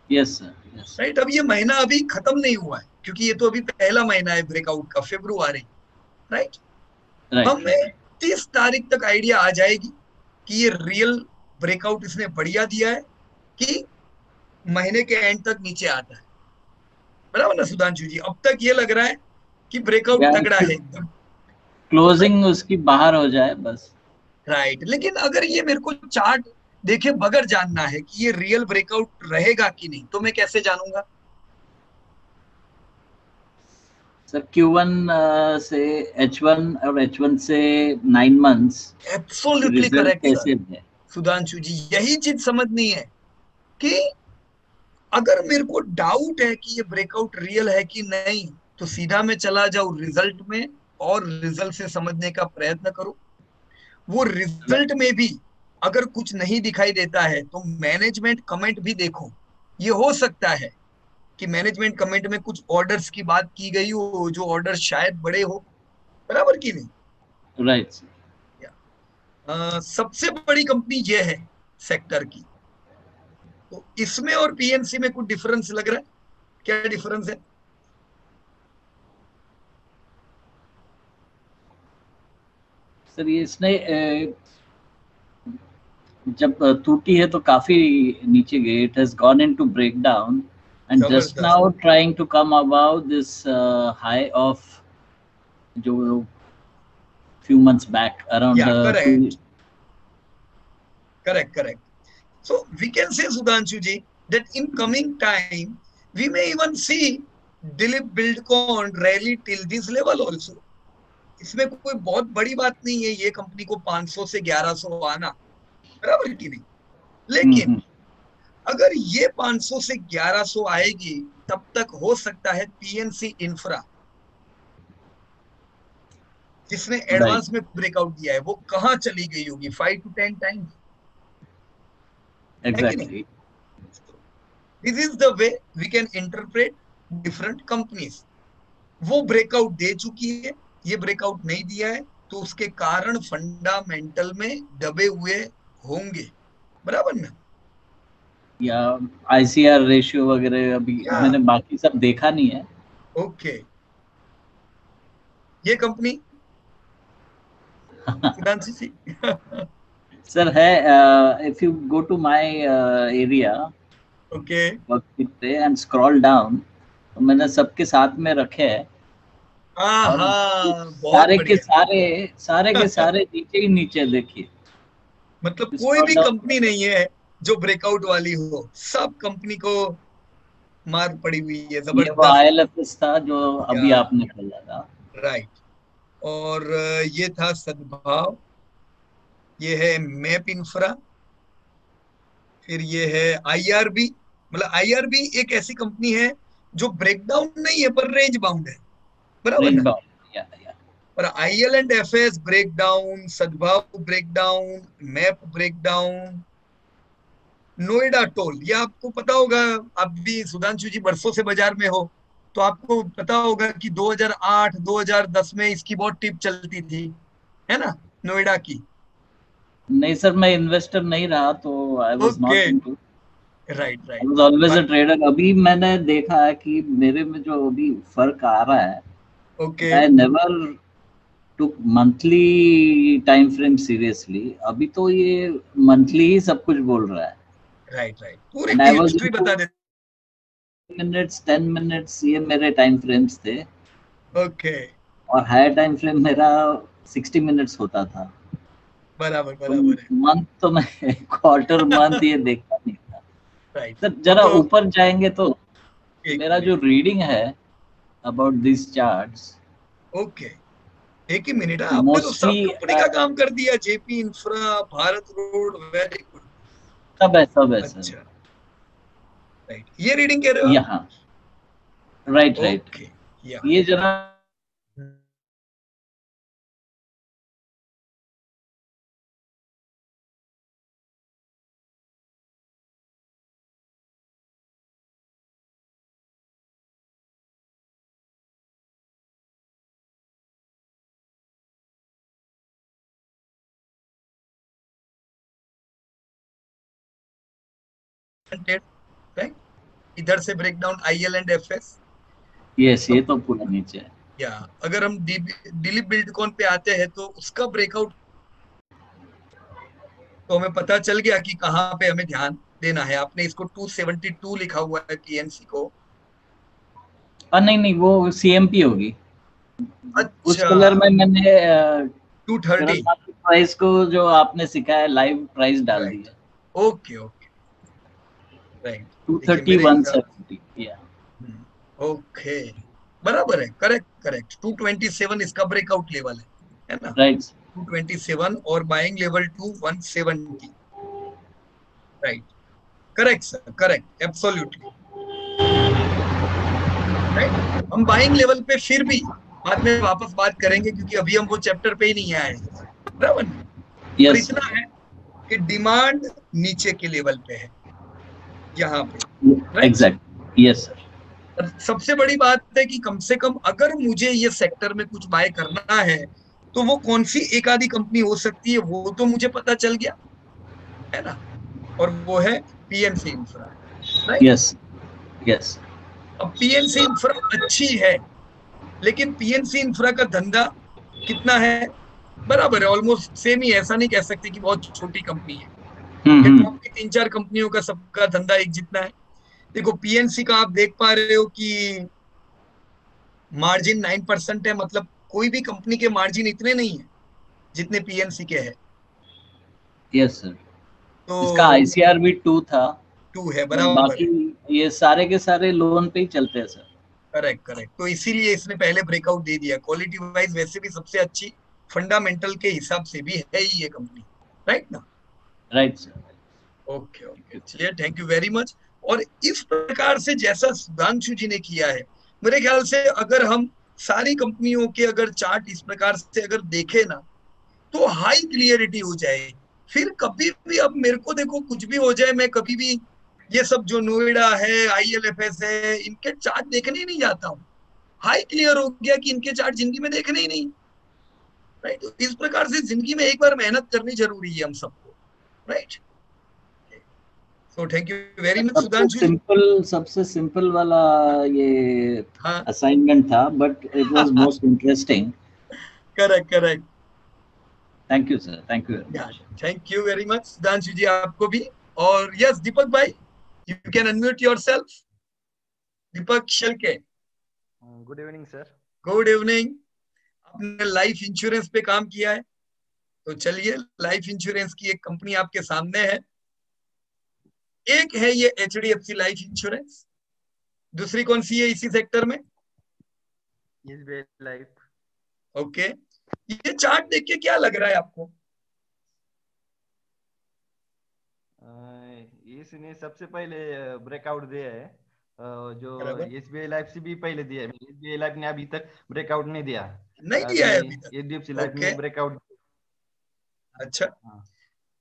Yes sir, yes. राइट, अब ये महीना अभी खत्म नहीं हुआ है, क्योंकि ये तो अभी पहला महीना है ब्रेकआउट का, फेब्रुआरी, राइट। राइट। हमें 30 तारीख तक आइडिया आ जाएगी कि ये रियल ब्रेकआउट इसने बढ़िया दिया है कि महीने के एंड तक नीचे आता है, बराबर ना सुधांशु जी? अब तक ये लग रहा है कि ब्रेकआउट तगड़ा है एकदम, क्लोजिंग उसकी बाहर हो जाए बस। राइट। लेकिन अगर ये मेरे को चार्ट देखे बगैर जानना है कि ये रियल ब्रेकआउट रहेगा कि नहीं, तो मैं कैसे जानूंगा? सर Q1 से H1 और H1 से 9 months absolutely result correct sir कैसे है? सुधांशु जी, यही चीज समझनी है कि अगर मेरे को डाउट है कि ये ब्रेकआउट रियल है कि नहीं, तो सीधा मैं चला जाऊं रिजल्ट में और रिजल्ट से समझने का प्रयत्न करूं। वो रिजल्ट में भी अगर कुछ नहीं दिखाई देता है तो मैनेजमेंट कमेंट भी देखो। ये हो सकता है कि मैनेजमेंट कमेंट में कुछ ऑर्डर्स की बात की गई हो, जो ऑर्डर शायद बड़े हो, बराबर की नहीं? Right sir. सबसे बड़ी कंपनी ये है सेक्टर की, तो इसमें और पीएनसी में कुछ डिफरेंस लग रहा है? क्या डिफरेंस है? सर ये इसने जब टूटी है तो काफी नीचे गई, it has gone into breakdown and just जबरदस्त, now trying to come about this high of जो few months back around या two. correct. So we can say, Sudhanshu ji, that in coming time we may even see Dilip Buildcon rally till this level also. इसमें कोई बहुत बड़ी बात नहीं है ये कंपनी को 500 से 1100 आना, बराबर की नहीं? लेकिन अगर ये 500 से 1100 आएगी, तब तक हो सकता है पीएनसी इंफ्रा जिसने एडवांस में ब्रेकआउट दिया है वो कहां चली गई होगी, 5 to 10 times, Exactly. This is the way we can interpret different companies. वो ब्रेकआउट दे चुकी है, ये ब्रेकआउट नहीं दिया है, तो उसके कारण फंडामेंटल में दबे हुए होंगे, बराबर ना? या ICR रेशियो वगैरह अभी मैंने बाकी सब देखा नहीं है। ओके, ये कंपनी सुधांशु जी सर है, if you go to my area okay worksheet पे एंड स्क्रॉल डाउन, तो मैंने सबके साथ में रखे हैं, और बहुत सारे के सारे नीचे ही नीचे देखिए। मतलब कोई भी कंपनी नहीं है जो ब्रेकआउट वाली हो, सब कंपनी को मार पड़ी हुई है, ये जबरदस्त। वो ILFS था जो अभी आपने खोला था, राइट। और ये था सद्भाव, ये है मैप इंफ्रा, फिर ये है IRB। मतलब IRB एक ऐसी कंपनी है जो ब्रेकडाउन नहीं है पर रेंज बाउंड है, बराबर ना? और IL&FS ब्रेकडाउन, सद्भाव breakdown, map breakdown, Noida toll, ये आपको पता होगा, आप भी सुधांशु जी बरसों से बाजार में हो, तो आपको पता होगा कि 2008 2010 में इसकी बहुत टिप चलती थी, है ना, नोएडा की। नहीं सर, मैं इन्वेस्टर नहीं रहा, तो I was okay, not into, right I right. Was always a trader. अभी मैंने देखा है कि मेरे में जो अभी फर्क आ रहा है, okay, I never took monthly time frame seriously. अभी तो ये मंथली ही सब कुछ बोल रहा है। राइट राइट, पूरी एंड आई वाज हिस्ट्री बता देते। मिनट्स 10 मिनट्स ये मेरे टाइम फ्रेम्स थे, ओके, और हायर टाइम फ्रेम मेरा 60 मिनट्स होता था। बराबर तो बराबर है। मंथ तो मैं क्वार्टर मंथ ये देखता नहीं था राइट, सर। जरा तो ऊपर जाएंगे तो एक मेरा जो मिनट, रीडिंग है अबाउट दिस चार्ट्स, ओके, एक ही मिनट है, आपने तो मोस्टली सब कंपनी का काम कर दिया, JP infra, Bharat road, very good. सब है सर। अच्छा, राइट, ये रीडिंग कह रहे हो आप? यहाँ राइट राइट, ओके, या ये जरा राइट, इधर से break down IL and FS. Yes, ये तो पूरा नीचे है। या अगर हम दिलीप बिल्डकॉन पे आते हैं तो उसका ब्रेकआउट, तो हमें पता चल गया कि कहाँ पे हमें ध्यान देना है। आपने इसको 272 लिखा हुआ है पीएनसी को। नहीं नहीं, वो सीएमपी होगी। उस अच्छा, कलर में मैंने 230, प्राइस को जो आपने सिखाया लाइव प्राइस डाल राइट, दिया। ओके ओके, राइट, देखिए 230 मेरे हिसाब, 170 या ओके, बराबर है, करेक्ट करेक्ट, 227 इसका ब्रेकआउट लेवल है ना, राइट। 227, और buying level 170, right, correct sir, correct, absolutely right. हम बाइंग लेवल पे फिर भी बाद में वापस बात करेंगे, क्योंकि अभी हम वो चैप्टर पे ही नहीं आए हैं, बराबर ना? पर यस इतना है कि डिमांड नीचे के लेवल पे है यहाँ पे, राइट। Exact, yes sir. और सबसे बड़ी बात है कि कम से कम अगर मुझे ये सेक्टर में कुछ बाय करना है, तो वो कौन सी एक आधी कंपनी हो सकती है, वो तो मुझे पता चल गया, है ना, और वो है PNC infra, right. Yes yes अब पीएनसी इंफ्रा अच्छी है, लेकिन पीएनसी इंफ्रा का धंधा कितना है, बराबर है, ऑलमोस्ट सेम ही, ऐसा नहीं कह सकते कि बहुत छोटी कंपनी है। ये टॉप की 3-4 कंपनियों का सबका धंधा एक जितना है। देखो पीएनसी का आप देख पा रहे हो कि मार्जिन 9% है, मतलब कोई भी कंपनी के मार्जिन इतने नहीं है जितने पीएनसी के हैं। Yes sir. इसका तो आईसीआर भी 2 था, 2 है, और बराबर बाकी है, ये सारे के सारे लोन पे ही चलते हैं सर। करेक्ट करेक्ट, तो इसीलिए इसने पहले ब्रेकआउट दे दिया। क्वालिटी वाइज वैसे भी सबसे अच्छी, फंडामेंटल के हिसाब से भी है ही ये कंपनी, राइट ना। Right sir. ओके ओके, चलिए, थैंक यू वेरी मच। और इस प्रकार से जैसा सुधांशु जी ने किया है, मेरे ख्याल से अगर हम सारी कंपनियों के अगर चार्ट इस प्रकार से अगर देखें ना, तो हाई क्लियरिटी हो जाए। फिर कभी भी, अब मेरे को देखो कुछ भी हो जाए, मैं कभी भी ये सब जो नोएडा है, आईएलएफएस है, इनके चार्ट देखने ही नहीं जाता हूँ। हाई क्लियर हो गया कि इनके चार्ट जिंदगी में देखने ही नहीं, राइट। तो इस प्रकार से जिंदगी में एक बार मेहनत करनी जरूरी है हम सबको, right. So thank you very much Sudhanshu ji. सबसे सिंपल वाला ये हाँ, असाइनमेंट था, but it was most interesting. Correct correct, thank you sir, thank you very much. Thank you very much Sudhanshu ji, आपको भी। और यस दीपक भाई, you can unmute yourself. Deepak Shelke, good evening sir. Good evening. आपने लाइफ इंश्योरेंस पे काम किया है, तो चलिए, लाइफ इंश्योरेंस की एक कंपनी आपके सामने है। एक है ये एचडीएफसी लाइफ इंश्योरेंस, दूसरी कौन सी है इसी सेक्टर में? SBI life. ओके, ये चार्ट देख के क्या लग रहा है आपको? इसने सबसे पहले ब्रेकआउट दिया है, जो बराबर, एसबीआई लाइफ से भी पहले दिया है। एसबीआई लाइफ ने अभी तक ब्रेकआउट नहीं दिया। नहीं दिया अभी है अभी तक, एचडीएफसी लाइफ ओके, ने ब्रेकआउट। अच्छा। हाँ।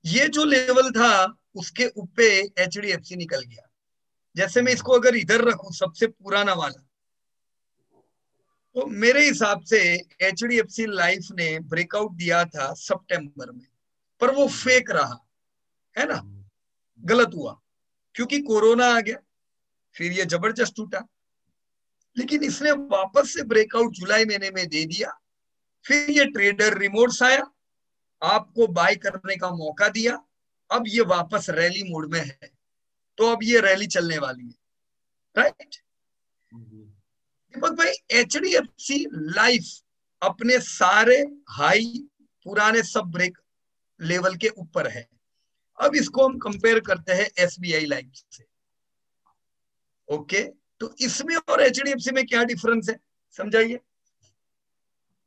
ये जो लेवल था उसके ऊपर HDFC निकल गया। जैसे मैं इसको अगर इधर रखूं सबसे पुराना वाला, तो मेरे हिसाब से HDFC लाइफ ने ब्रेकआउट दिया था सितंबर में, पर वो फेक रहा, है ना, गलत हुआ क्योंकि कोरोना आ गया, फिर ये जबरदस्त टूटा। लेकिन इसने वापस से ब्रेकआउट जुलाई महीने में दे दिया, फिर ये ट्रेडर रिमोट्स आया, आपको बाय करने का मौका दिया, अब ये वापस रैली मोड में है, तो अब ये रैली चलने वाली है, राइट। दीपक भाई, HDFC लाइफ अपने सारे हाई पुराने सब ब्रेक लेवल के ऊपर है। अब इसको हम कंपेयर करते हैं SBI लाइफ से। ओके, तो इसमें और HDFC में क्या डिफरेंस है, समझाइए।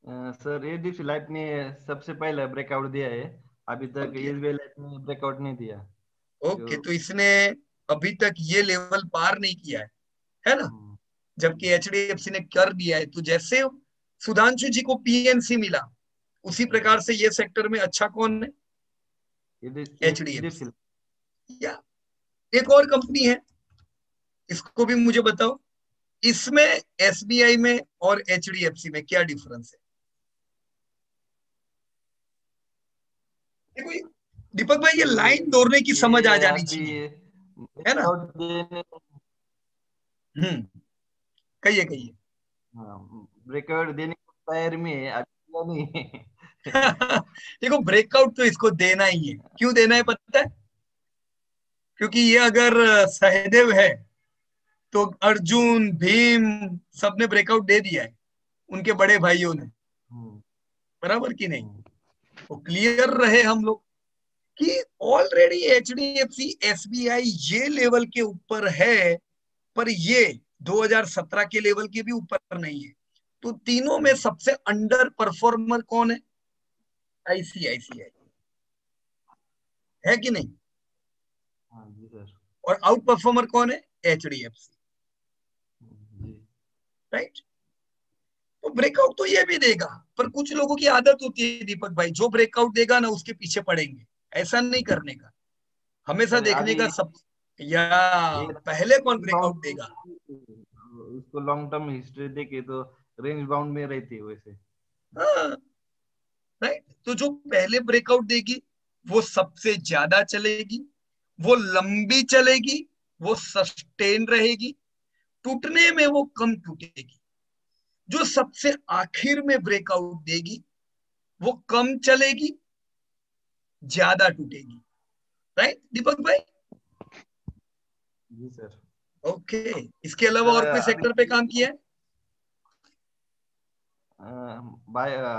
सर HDFC लाइफ ने सबसे पहले ब्रेकआउट दिया है, अभी तक SBI लाइफ ने ब्रेकआउट नहीं दिया। ओके, तो इसने अभी तक ये लेवल पार नहीं किया है ना, जबकि HDFC ने कर दिया है। तो जैसे सुधांशु जी को PNC मिला, उसी प्रकार से ये सेक्टर में अच्छा कौन है, HDFC। या एक और कंपनी है, इसको भी मुझे बताओ, इसमें SBI में और HDFC में क्या डिफरेंस है। देखो दीपक भाई, ये लाइन दौड़ने की समझ आ जानी चाहिए, है ना। कहिए कहिए। ब्रेकआउट देने की तैयारी में है, नहीं। देखो ब्रेकआउट तो इसको देना ही है। क्यों देना है पता है? क्योंकि ये अगर सहदेव है तो अर्जुन भीम सबने ब्रेकआउट दे दिया है, उनके बड़े भाइयों ने, बराबर कि नहीं। तो क्लियर रहे हम लोग कि ऑलरेडी HDFC SBI ये लेवल के ऊपर है, पर ये 2017 के लेवल के भी ऊपर नहीं है। तो तीनों में सबसे अंडर परफॉर्मर कौन है? ICICI है कि नहीं? और आउट परफॉर्मर कौन है? HDFC, right. तो ब्रेकआउट तो ये भी देगा, पर कुछ लोगों की आदत होती है दीपक भाई, जो ब्रेकआउट देगा ना उसके पीछे पड़ेंगे। ऐसा नहीं करने का, हमेशा देखने का सब, या पहले कौन ब्रेकआउट देगा। उसको लॉन्ग टर्म हिस्ट्री देखे तो रेंज बाउंड में रहती है वैसे, राइट। तो जो पहले ब्रेकआउट देगी वो सबसे ज्यादा चलेगी, वो लंबी चलेगी, वो सस्टेन रहेगी, टूटने में वो कम टूटेगी। जो सबसे आखिर में ब्रेकआउट देगी वो कम चलेगी, ज्यादा टूटेगी, राइट दीपक भाई। जी सर। ओके, इसके अलावा और कोई सेक्टर पे काम किया है?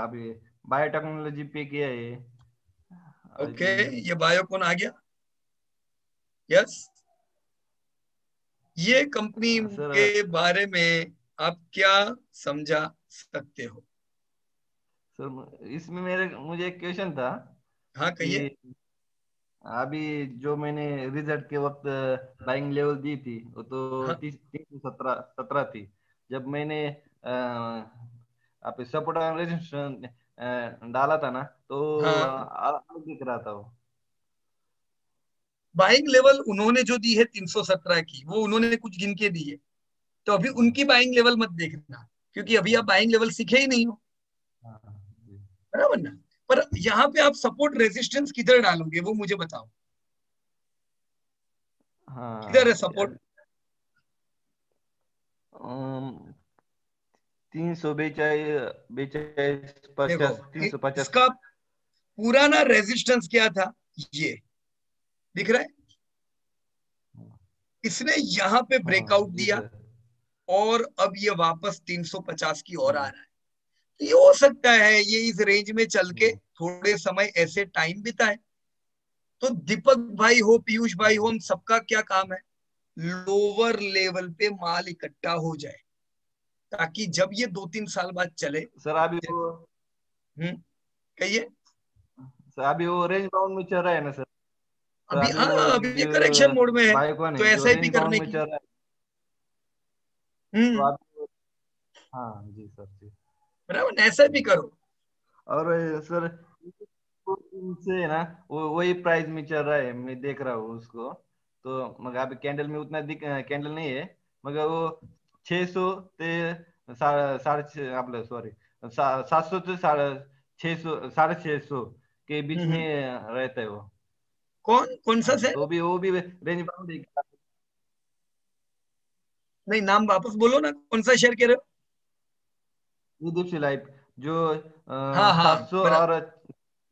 अभी बायोटेक्नोलॉजी पे किया है। ओके, ये बायो कौन आ गया? यस, ये कंपनी के बारे में आप क्या समझा सकते हो? सर इसमें मुझे एक क्वेश्चन था। हाँ कहिए। अभी जो मैंने रिजल्ट के वक्त बाइंग लेवल दी थी वो तो हाँ। 317 थी। जब मैंने आप सपोर्ट एंड रेजिस्टेंस डाला था ना, तो अलग दिख रहा था वो। बाइंग लेवल उन्होंने जो दी है 317 की, वो उन्होंने कुछ गिन के दी है, तो अभी उनकी बाइंग लेवल मत देखना, क्योंकि अभी आप बाइंग लेवल सीखे ही नहीं हो, बराबर ना। पर यहाँ पे आप सपोर्ट रेजिस्टेंस किधर डालोगे वो मुझे बताओ। किधर है सपोर्ट? 350 इसका पुराना रेजिस्टेंस क्या था? ये दिख रहा है। इसने यहाँ पे ब्रेकआउट दिया और अब ये वापस 350 की ओर आ रहा है। तो ये हो सकता है ये इस रेंज में चल के थोड़े समय ऐसे टाइम बिताए। तो दीपक भाई हो, पीयूष भाई हो, हम सबका क्या काम है? लोअर लेवल पे माल इकट्ठा हो जाए, ताकि जब ये 2-3 साल बाद चले। सर अभी वो कहिए। सर अभी वो रेंज बाउंड में चल रहा है ना सर? अभी अभी ये करेक्शन मोड में है, तो SIP करने की। तो हाँ जी सर जी, बराबर, SIP करो। और सर से ना वही प्राइस में चल रहा है, मैं देख रहा हूँ उसको। तो मगर अभी कैंडल में उतना कैंडल नहीं है, मगर वो 600 ते साढ़े छः, आप सॉरी 700 से 650, 650 के बीच में रहता है वो। कौन कौन सा हाँ, शेयर? तो भी वो भी रेंज बाउंड है। नहीं, नाम वापस बोलो ना, कौन सा शेयर कह रहे हो? दीप्ति लाइफ जो हाँ हाँ, 700 और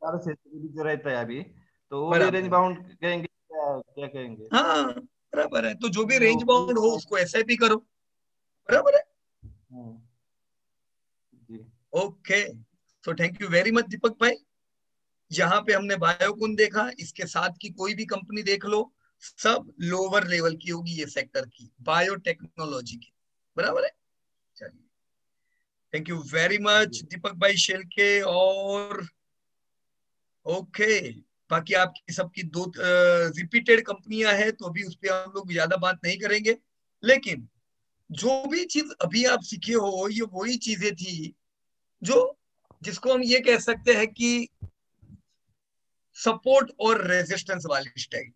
400 के बीच रहता है अभी, तो वो भी रेंज बराबर। बाउंड कहेंगे, क्या क्या कहेंगे? हाँ, बराबर है। तो जो भी वो रेंज बाउंड हो उसको एसआईपी करो, बराबर है। हाँ, जी। ओके, तो thank you very much Deepak भाई। यहाँ पे हमने बायोकॉन देखा, इसके साथ की कोई भी कंपनी देख लो, सब लोअर लेवल की होगी ये सेक्टर की, बायोटेक्नोलॉजी की, बराबर है। चलिए, thank you very much Deepak भाई शेलके। और ओके, बाकी आपकी सबकी दो रिपीटेड कंपनियां हैं, तो अभी उस पर हम लोग ज्यादा बात नहीं करेंगे। लेकिन जो भी चीज अभी आप सीखे हो, ये वही चीजें थी जो, जिसको हम ये कह सकते हैं कि सपोर्ट और रेजिस्टेंस वाली स्टाइल,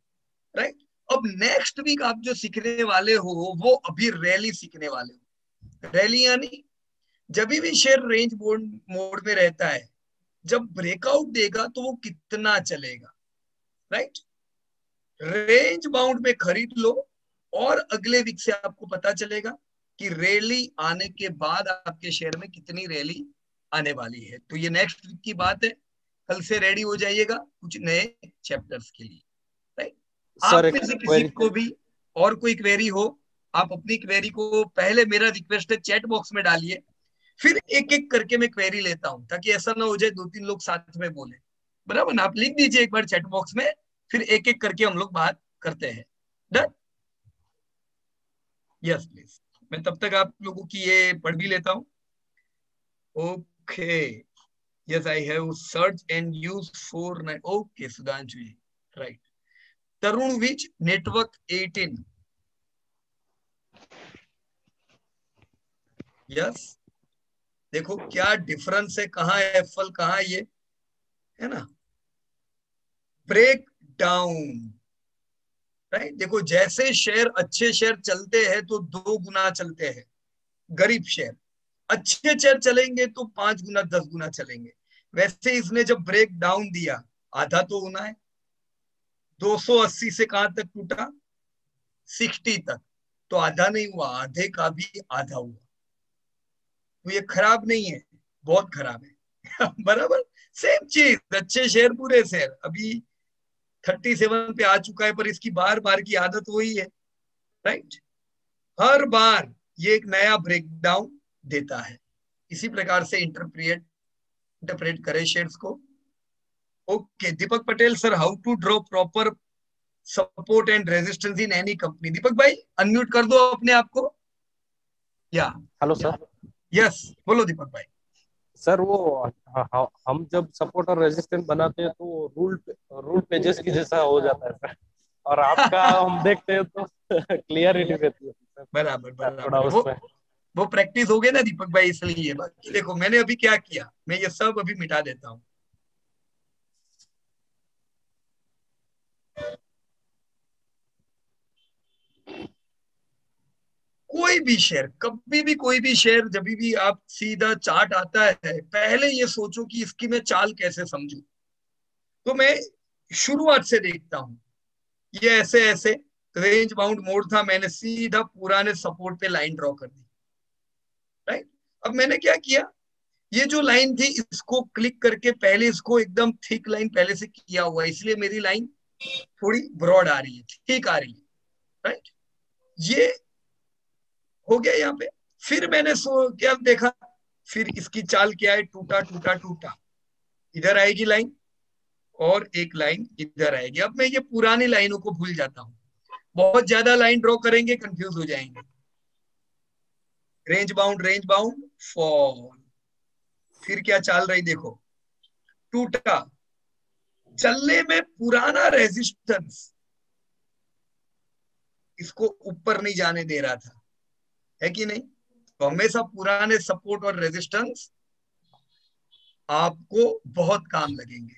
राइट। अब नेक्स्ट वीक आप जो सीखने वाले हो वो अभी रैली सीखने वाले हो। रैली यानी जब भी शेयर रेंज बोर्ड मोड में रहता है, जब ब्रेकआउट देगा तो वो कितना चलेगा, राइट। रेंज बाउंड में खरीद लो, और अगले वीक से आपको पता चलेगा कि रैली आने के बाद आपके शेयर में कितनी रैली आने वाली है। तो ये नेक्स्ट वीक की बात है, कल से रेडी हो जाइएगा कुछ नए चैप्टर्स के लिए, राइट। सर आप एक में से किसी क्वेरी। को भी और कोई क्वेरी हो, आप अपनी क्वेरी को पहले, मेरा रिक्वेस्ट है, चैट बॉक्स में डालिए, फिर एक एक करके मैं क्वेरी लेता हूं, ताकि ऐसा ना हो जाए दो तीन लोग साथ में बोले, बराबर ना। आप लिख दीजिए एक बार चैट बॉक्स में, फिर एक एक करके हम लोग बात करते हैं। डन? Yes please. मैं तब तक आप लोगों की ये पढ़ भी लेता हूं। Okay, yes I have search and use 49। Okay Sudhanshu ji, right. Tarun which network 18। Yes, देखो क्या डिफरेंस है, कहाँ है एफएल, कहाँ है ये, है ना। Break down, right. देखो जैसे शेयर, अच्छे शेयर चलते हैं तो 2 गुना चलते हैं, गरीब शेयर। अच्छे शेयर चलेंगे तो 5 गुना 10 गुना चलेंगे। वैसे इसने जब ब्रेक डाउन दिया, आधा तो होना है। 280 से कहां तक टूटा? 60 तक। तो आधा नहीं हुआ, आधे का भी आधा हुआ। तो ये खराब नहीं है, बहुत खराब है। बराबर। सेम चीज, अच्छे शेयर बुरे शेयर, अभी 37 पे आ चुका है, पर इसकी बार बार की आदत वही है, राइट। हर बार ये एक नया ब्रेकडाउन देता है। इसी प्रकार से इंटरप्रेट करें शेयर्स को। Okay Deepak Patel sir, how to draw proper support and resistance in any company. Deepak भाई अनम्यूट कर दो अपने आप को। या हेलो सर। यस, बोलो दीपक भाई। सर वो हम जब सपोर्ट और रेजिस्टेंस बनाते हैं तो रूल पेजेस की जैसा हो जाता है सर, और आपका हम देखते हैं तो क्लियरिटी रहती है सर। बराबर थोड़ा बराबर, उसमें। वो प्रैक्टिस हो गई ना दीपक भाई, इसलिए। बाकी देखो मैंने अभी क्या किया, मैं ये सब अभी मिटा देता हूँ। कोई भी शेयर, कभी भी कोई भी शेयर, जब भी आप सीधा चार्ट आता है, पहले ये सोचो कि इसकी मैं चाल कैसे समझू। तो मैं शुरुआत से देखता हूं, ये ऐसे ऐसे रेंज बाउंड मोड था, मैंने सीधा पुराने सपोर्ट पे लाइन ड्रॉ कर दी, राइट। अब मैंने क्या किया, ये जो लाइन थी इसको क्लिक करके पहले इसको एकदम थिक लाइन पहले से किया हुआ है, इसलिए मेरी लाइन थोड़ी ब्रॉड आ रही है, ठीक आ रही है, राइट। ये हो गया यहाँ पे। फिर मैंने क्या देखा, फिर इसकी चाल क्या है, टूटा टूटा टूटा, इधर आएगी लाइन और एक लाइन इधर आएगी। अब मैं ये पुरानी लाइनों को भूल जाता हूँ, बहुत ज्यादा लाइन ड्रॉ करेंगे कंफ्यूज हो जाएंगे। रेंज बाउंड फॉल, फिर क्या चाल रही देखो, टूटा। चलने में पुराना रेजिस्टेंस इसको ऊपर नहीं जाने दे रहा था, है कि नहीं। तो हमेशा पुराने सपोर्ट और रेजिस्टेंस आपको बहुत काम लगेंगे।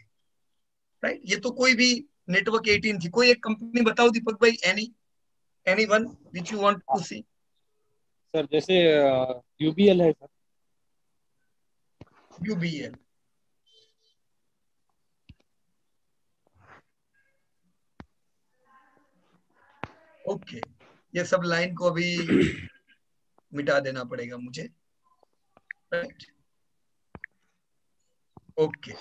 राइट। ये तो कोई भी नेटवर्क 18 थी। कोई एक कंपनी बताओ दीपक भाई, any one which you want to see. Sir जैसे यूबीएल है सर। UBL, okay. ये सब लाइन को अभी मिटा देना पड़ेगा मुझे, राइट। ओके,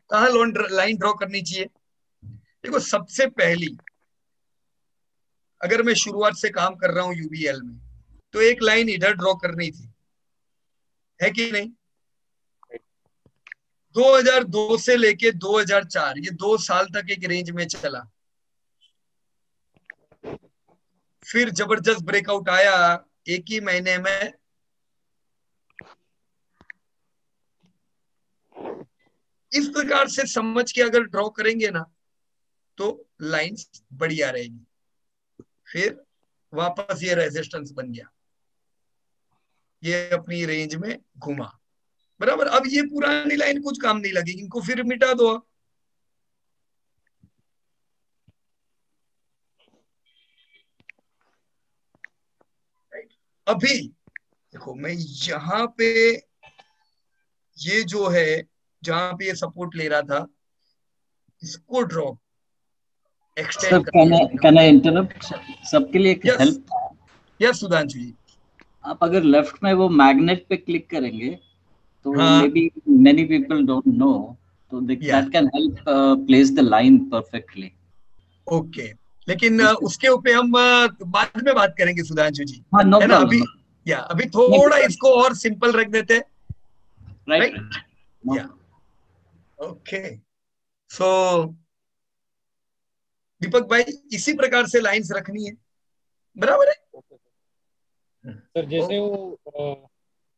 कहाँ लाइन ड्रॉ करनी चाहिए? देखो, सबसे पहली अगर मैं शुरुआत से काम कर रहा हूं यूबीएल में, तो एक लाइन इधर ड्रॉ करनी थी, है कि नहीं? 2002 से लेके 2004, ये 2 साल तक एक रेंज में चला। फिर जबरदस्त ब्रेकआउट आया एक ही महीने में, इस प्रकार से समझ के अगर ड्रॉ करेंगे ना तो लाइंस बढ़िया रहेगी। फिर वापस ये रेजिस्टेंस बन गया, ये अपनी रेंज में घुमा, बराबर। अब ये पुरानी लाइन कुछ काम नहीं लगेगी, इनको फिर मिटा दो आप। अभी देखो, मैं यहां पे ये जो है, जहां पे ये सपोर्ट ले रहा था, इसको ड्रॉप सर एक्सटेंड कर कैन आई इंटरप्ट? सबके लिए एक यस हेल्प, यस सुधांशु जी। आप अगर लेफ्ट में वो मैग्नेट पे क्लिक करेंगे तो हाँ, may be many people don't know, तो या that can help place the line perfectly. Okay, लेकिन उसके ऊपर हम बाद में बात करेंगे सुधांशु जी, हाँ, नो है ना? अभी प्रॉब्लम। या अभी थोड़ा इसको और सिंपल रख देते हैं, राइट राइट? राइट। या ओके, सो दीपक भाई, इसी प्रकार से लाइंस रखनी है, बराबर है? सर जैसे वो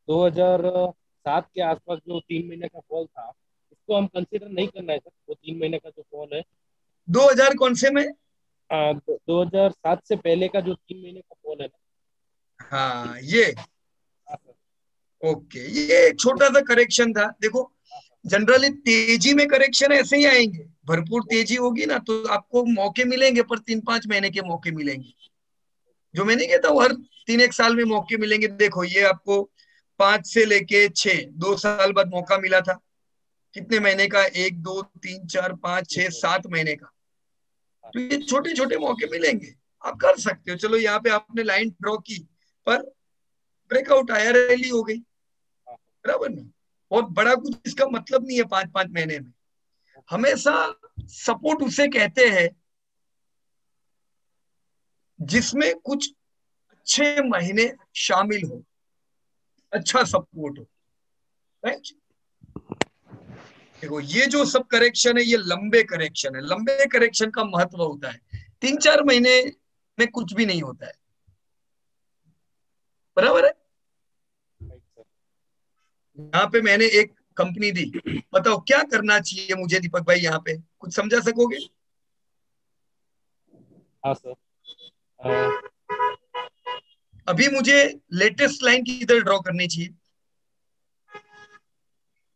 2007 के आसपास जो 3 महीने का फॉल था, इसको हम कंसीडर नहीं करना है सर। वो 3 महीने का जो फॉल है 2000 कौन से में? 2007 से पहले का जो 3 महीने का फॉल है ना। हाँ, ये हाँ सर। ओके, ये एक छोटा सा करेक्शन था। देखो, जनरली तेजी में करेक्शन ऐसे ही आएंगे, भरपूर तेजी होगी ना तो आपको मौके मिलेंगे, पर 3-5 महीने के मौके मिलेंगे। जो मैं नहीं कहता हूँ हर 3-1 साल में मौके मिलेंगे। देखो, ये आपको 5 से लेके 6, 2 साल बाद मौका मिला था। कितने महीने का? 1, 2, 3, 4, 5, 6, 7 महीने का। तो ये छोटे छोटे मौके मिलेंगे, आप कर सकते हो। चलो, यहाँ पे आपने लाइन ड्रॉ की, पर ब्रेकआउट आया, रैली हो गई, बराबर ना? बहुत बड़ा कुछ इसका मतलब नहीं है 5-5 महीने में। हमेशा सपोर्ट उसे कहते हैं जिसमें कुछ अच्छे महीने शामिल हो, अच्छा सपोर्ट हो, राइट? देखो, ये जो सब करेक्शन है, ये लंबे करेक्शन है। लंबे करेक्शन का महत्व होता है, 3-4 महीने में कुछ भी नहीं होता है, बराबर है? यहाँ पे मैंने एक कंपनी दी, बताओ क्या करना चाहिए मुझे दीपक भाई? यहाँ पे कुछ समझा सकोगे? हाँ सर। अभी मुझे लेटेस्ट लाइन किधर ड्रॉ करनी चाहिए?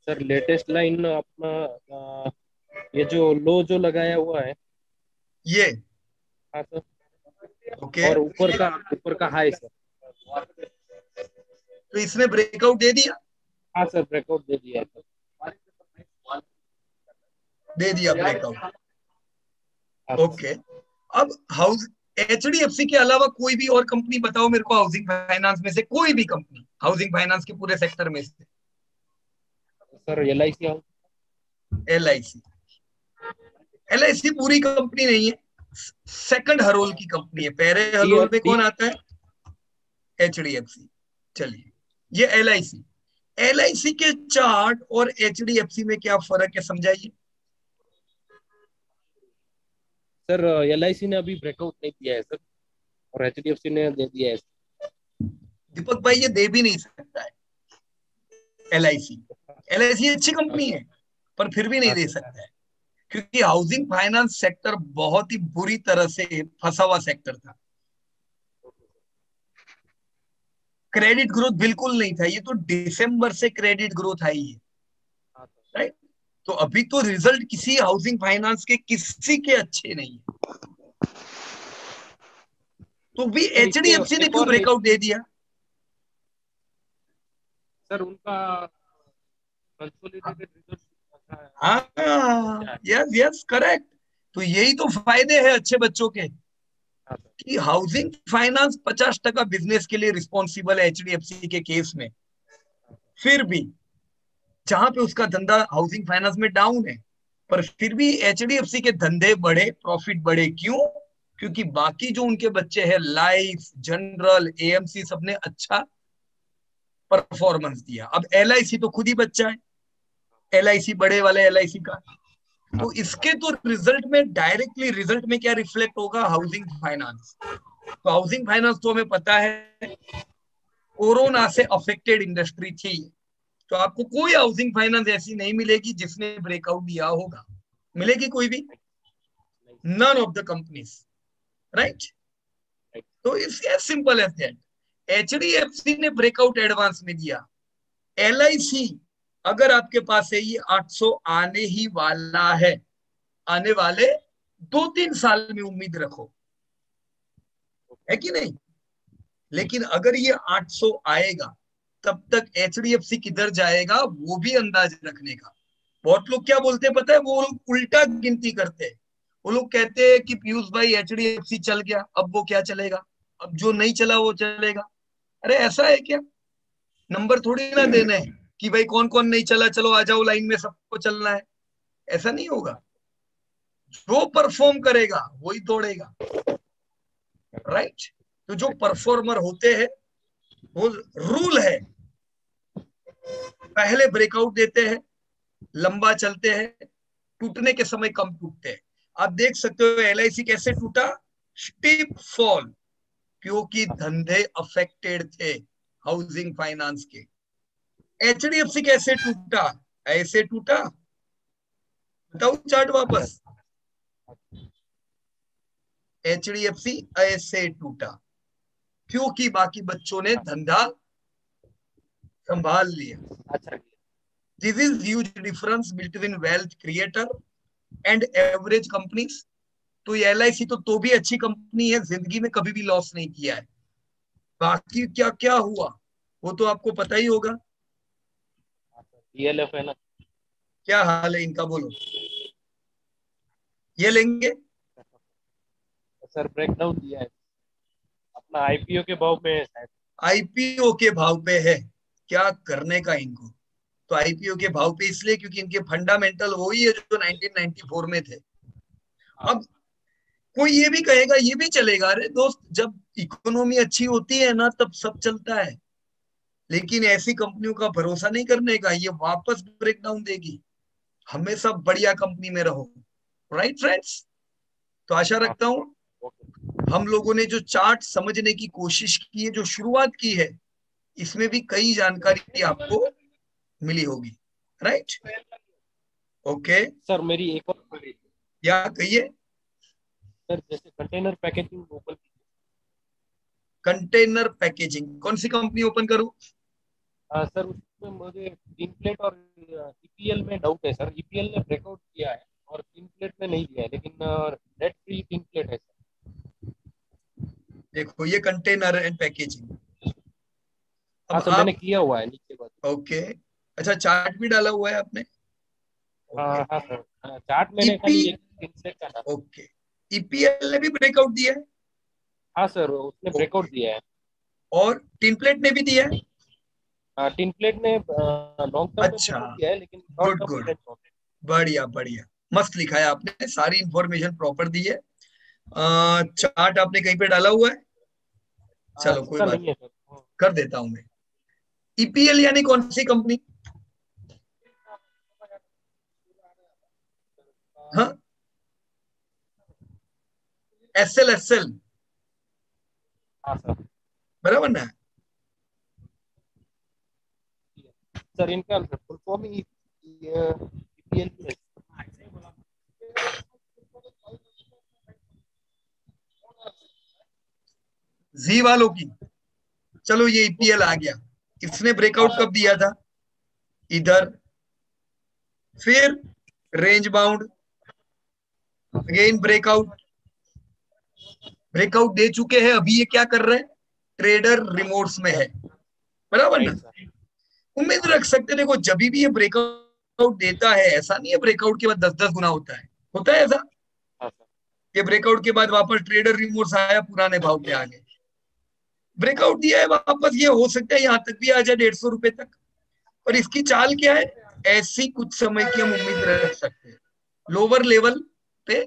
सर लेटेस्ट लाइन अपना ये जो लो जो लगाया हुआ है। ये हाँ सर। ओके, और ऊपर का हाई सर। तो इसने ब्रेकआउट दे दिया? हाँ सर, ब्रेकआउट दे दिया है सर। दे दिया ब्रेकआउट, हाँ ओके। अब हाउस एचडीएफसी के अलावा कोई भी और कंपनी बताओ मेरे को, हाउसिंग फाइनेंस में से कोई भी कंपनी, हाउसिंग फाइनेंस के पूरे सेक्टर में से। Sir LIC house. LIC, LIC पूरी कंपनी नहीं है, सेकंड हरोल की कंपनी है। पहले हरोल में कौन आता है? एचडीएफसी। चलिए, ये एलआईसी, एलआईसी के चार्ट और एचडीएफसी में क्या फर्क है, समझाइए। सर LIC ने अभी ब्रेकआउट नहीं दिया है सर, और HDFC ने दे दिया है। दीपक भाई, ये दे भी नहीं सकता है एलआईसी। एलआईसी अच्छी कंपनी है, पर फिर भी नहीं दे सकता है, क्योंकि हाउसिंग फाइनेंस सेक्टर बहुत ही बुरी तरह से फंसा हुआ सेक्टर था। क्रेडिट ग्रोथ बिल्कुल नहीं था, ये तो दिसंबर से क्रेडिट ग्रोथ आई है, राइट? तो अभी तो रिजल्ट किसी हाउसिंग फाइनेंस के किसी के अच्छे नहीं है, तो भी एचडीएफसी ने क्यों ब्रेकआउट दे दिया? सर उनका कंसोलिडेटेड रिजल्ट अच्छा है। हाँ, यस यस करेक्ट। तो यही तो फायदे हैं अच्छे बच्चों के कि हाउसिंग फाइनेंस 50% बिजनेस के लिए रिस्पॉन्सिबल है एचडीएफसी के केस में, फिर भी जहां पे उसका धंधा हाउसिंग फाइनेंस में डाउन है, पर फिर भी एचडीएफसी के धंधे बढ़े, प्रॉफिट बढ़े। क्यों? क्योंकि बाकी जो उनके बच्चे हैं लाइफ, जनरल, एएमसी, सबने अच्छा परफॉर्मेंस दिया। अब एलआईसी तो खुद ही बच्चा है, एलआईसी बड़े वाले एलआईसी का, तो इसके तो रिजल्ट में, डायरेक्टली रिजल्ट में क्या रिफ्लेक्ट होगा? Housing finance. तो हाउसिंग फाइनेंस तो हमें पता है कोरोना से अफेक्टेड इंडस्ट्री थी, तो आपको कोई हाउसिंग फाइनेंस ऐसी नहीं मिलेगी जिसने ब्रेकआउट दिया होगा। मिलेगी कोई भी? None of the companies, right? तो it's as simple as that. HDFC ने ब्रेकआउट एडवांस में दिया। एलआईसी अगर आपके पास है ये 800 आने ही वाला है, आने वाले 2-3 साल में उम्मीद रखो, है कि नहीं? लेकिन अगर ये 800 आएगा तब तक एचडीएफसी किधर जाएगा वो भी अंदाज रखने का। बहुत लोग क्या बोलते हैं पता है? वो लोग उल्टा गिनती करते हैं। वो लोग कहते हैं कि पीयूष भाई एचडीएफसी चल गया, अब वो क्या चलेगा, अब जो नहीं चला वो चलेगा। अरे ऐसा है क्या? नंबर थोड़ी ना देने हैं कि भाई कौन कौन नहीं चला, चलो आ जाओ लाइन में, सबको चलना है। ऐसा नहीं होगा। जो परफॉर्म करेगा वही दौड़ेगा, राइट? तो जो परफॉर्मर होते हैं वो रूल है, पहले ब्रेकआउट देते हैं, लंबा चलते हैं, टूटने के समय कम टूटते हैं। आप देख सकते हो एलआईसी कैसे टूटा, स्टीप फॉल, क्योंकि धंधे अफेक्टेड थे हाउसिंग फाइनेंस के। एचडीएफसी कैसे टूटा? ऐसे टूटा। बताओ चार्ट वापस। एचडीएफसी ऐसे टूटा क्योंकि बाकी बच्चों ने धंधा संभाल लिया। अच्छा, this is huge difference between wealth creator and average companies. तो ये एलआईसी तो भी अच्छी कंपनी है, जिंदगी में कभी भी लॉस नहीं किया है। बाकी क्या क्या हुआ वो तो आपको पता ही होगा। डीएलएफ है ना? क्या हाल है इनका बोलो? ये लेंगे? सर ब्रेकडाउन दिया है अपना आईपीओ के भाव में है शायद। आईपीओ के भाव पे है, क्या करने का इनको? तो आईपीओ के भाव पे इसलिए क्योंकि इनके फंडामेंटल वही है जो 1994 में थे। अब कोई ये भी कहेगा, ये भी चलेगा, अरे दोस्त जब इकोनॉमी अच्छी होती है ना तब सब चलता है। लेकिन ऐसी कंपनियों का भरोसा नहीं करने का, ये वापस ब्रेकडाउन देगी। हमेशा बढ़िया कंपनी में रहो, राइट फ्रेंड्स? तो आशा रखता हूं हम लोगों ने जो चार्ट समझने की कोशिश की है, जो शुरुआत की है, इसमें भी कई जानकारी आपको मिली होगी, राइट? ओके, सर मेरी एक और क्वेरी, या कहिए। सर जैसे container packaging open, container packaging कौन सी कंपनी ओपन करूं? सर उसमें मुझे तीन प्लेट और ईपीएल में डाउट है सर। ईपीएल ने ब्रेकआउट किया है और तीन प्लेट में नहीं दिया है, लेकिन नेट फ्री तीन प्लेट है सर। देखो ये कंटेनर एंड पैकेजिंग, हाँ अब सर मैंने किया हुआ है नीचे बात। ओके, अच्छा चार्ट भी डाला हुआ है आपने? हाँ हाँ सर, चार्ट मैंने खाली एक तीन प्लेट का डाला। ओके, ईपीएल ने भी ब्रेकआउट दिया है हाँ सर उसने ब्रेकआउट दिया है और टीन प्लेट ने भी दिया है। तीन प्लेट ने लॉन्ग टर्म में अच्छा, ब्रेकआउट दिया है, लेकिन गुड शॉर्ट गुड, टर्म में बढ़िया बढ़िया, मस्त लिखा है आपने, सारी इंफॉर्मेशन प्रॉपर दी है। चार्ट आपने कहीं पे डाला हुआ है? चलो कोई इसका बात नहीं है सर। कर देता हूं मैं। ईपीएल यानी कौन सी कंपनी? हाँ, एसएल हाँ सर, बराबर ना? सर इनका फुल फॉर्म ही ईपीएल है। जी वालों की। चलो ये ईपीएल आ गया, इसने ब्रेकआउट कब दिया था? इधर, फिर range bound, again breakout, breakout दे चुके हैं, अभी ये क्या कर रहे हैं, ट्रेडर रिमोर्स में है, बराबर ना। उम्मीद रख सकते, देखो जब भी ये ब्रेकआउट देता है, ऐसा नहीं है ब्रेकआउट के बाद 10-10 गुना होता है ऐसा, ये ब्रेकआउट के बाद वापस ट्रेडर रिमोर्स आया, पुराने भाव पे आ गए, ब्रेकआउट दिया है वापस, ये हो सकता है यहां तक भी आ जाए 150 रुपए तक, और इसकी चाल क्या है, ऐसी कुछ समय की हम उम्मीद रख सकते हैं, लोअर लेवल पे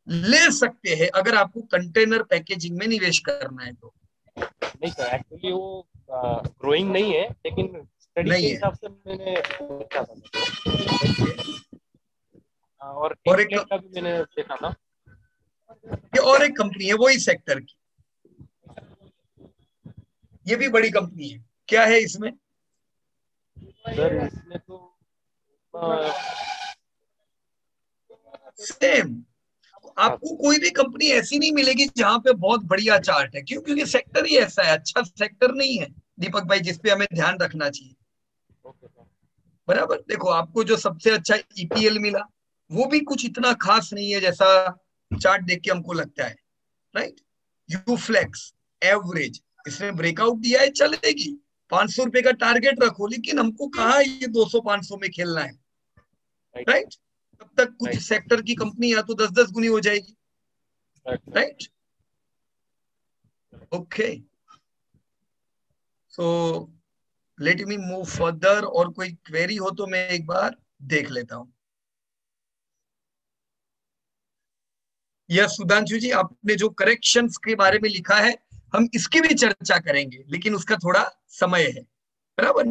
ले सकते हैं अगर आपको कंटेनर पैकेजिंग में निवेश करना है तो। नहीं सर, एक्चुअली वो ग्रोइंग नहीं है, लेकिन स्टडी के हिसाब से मैंने देखा था, और एक का भी मैंने देखा था। ये और एक कंपनी है वही सेक्टर की, ये भी बड़ी कंपनी है, क्या है इसमें सर? इसमें तो सेम, आपको कोई भी कंपनी ऐसी नहीं मिलेगी जहां पे बहुत बढ़िया चार्ट है, क्यों, क्योंकि सेक्टर ही ऐसा है, अच्छा सेक्टर नहीं है दीपक भाई, जिसपे हमें ध्यान रखना चाहिए, बराबर। देखो आपको जो सबसे अच्छा ईपीएल मिला, वो भी कुछ इतना खास नहीं है जैसा चार्ट देख के हमको लगता है, राइट। यूफ्लेक्स एवरेज, इसने ब्रेकआउट दिया है, चलेगी, 500 रुपए का टारगेट रखो, लेकिन हमको कहा ये 200-500 में खेलना है, राइट। तब तक कुछ सेक्टर की कंपनी या तो 10-10 गुनी हो जाएगी, राइट। ओके, सो लेट मी मूव फर्दर, और कोई क्वेरी हो तो मैं एक बार देख लेता हूं। यस सुधांशु जी, आपने जो करेक्शंस के बारे में लिखा है, हम इसकी भी चर्चा करेंगे, लेकिन उसका थोड़ा समय है, बराबर।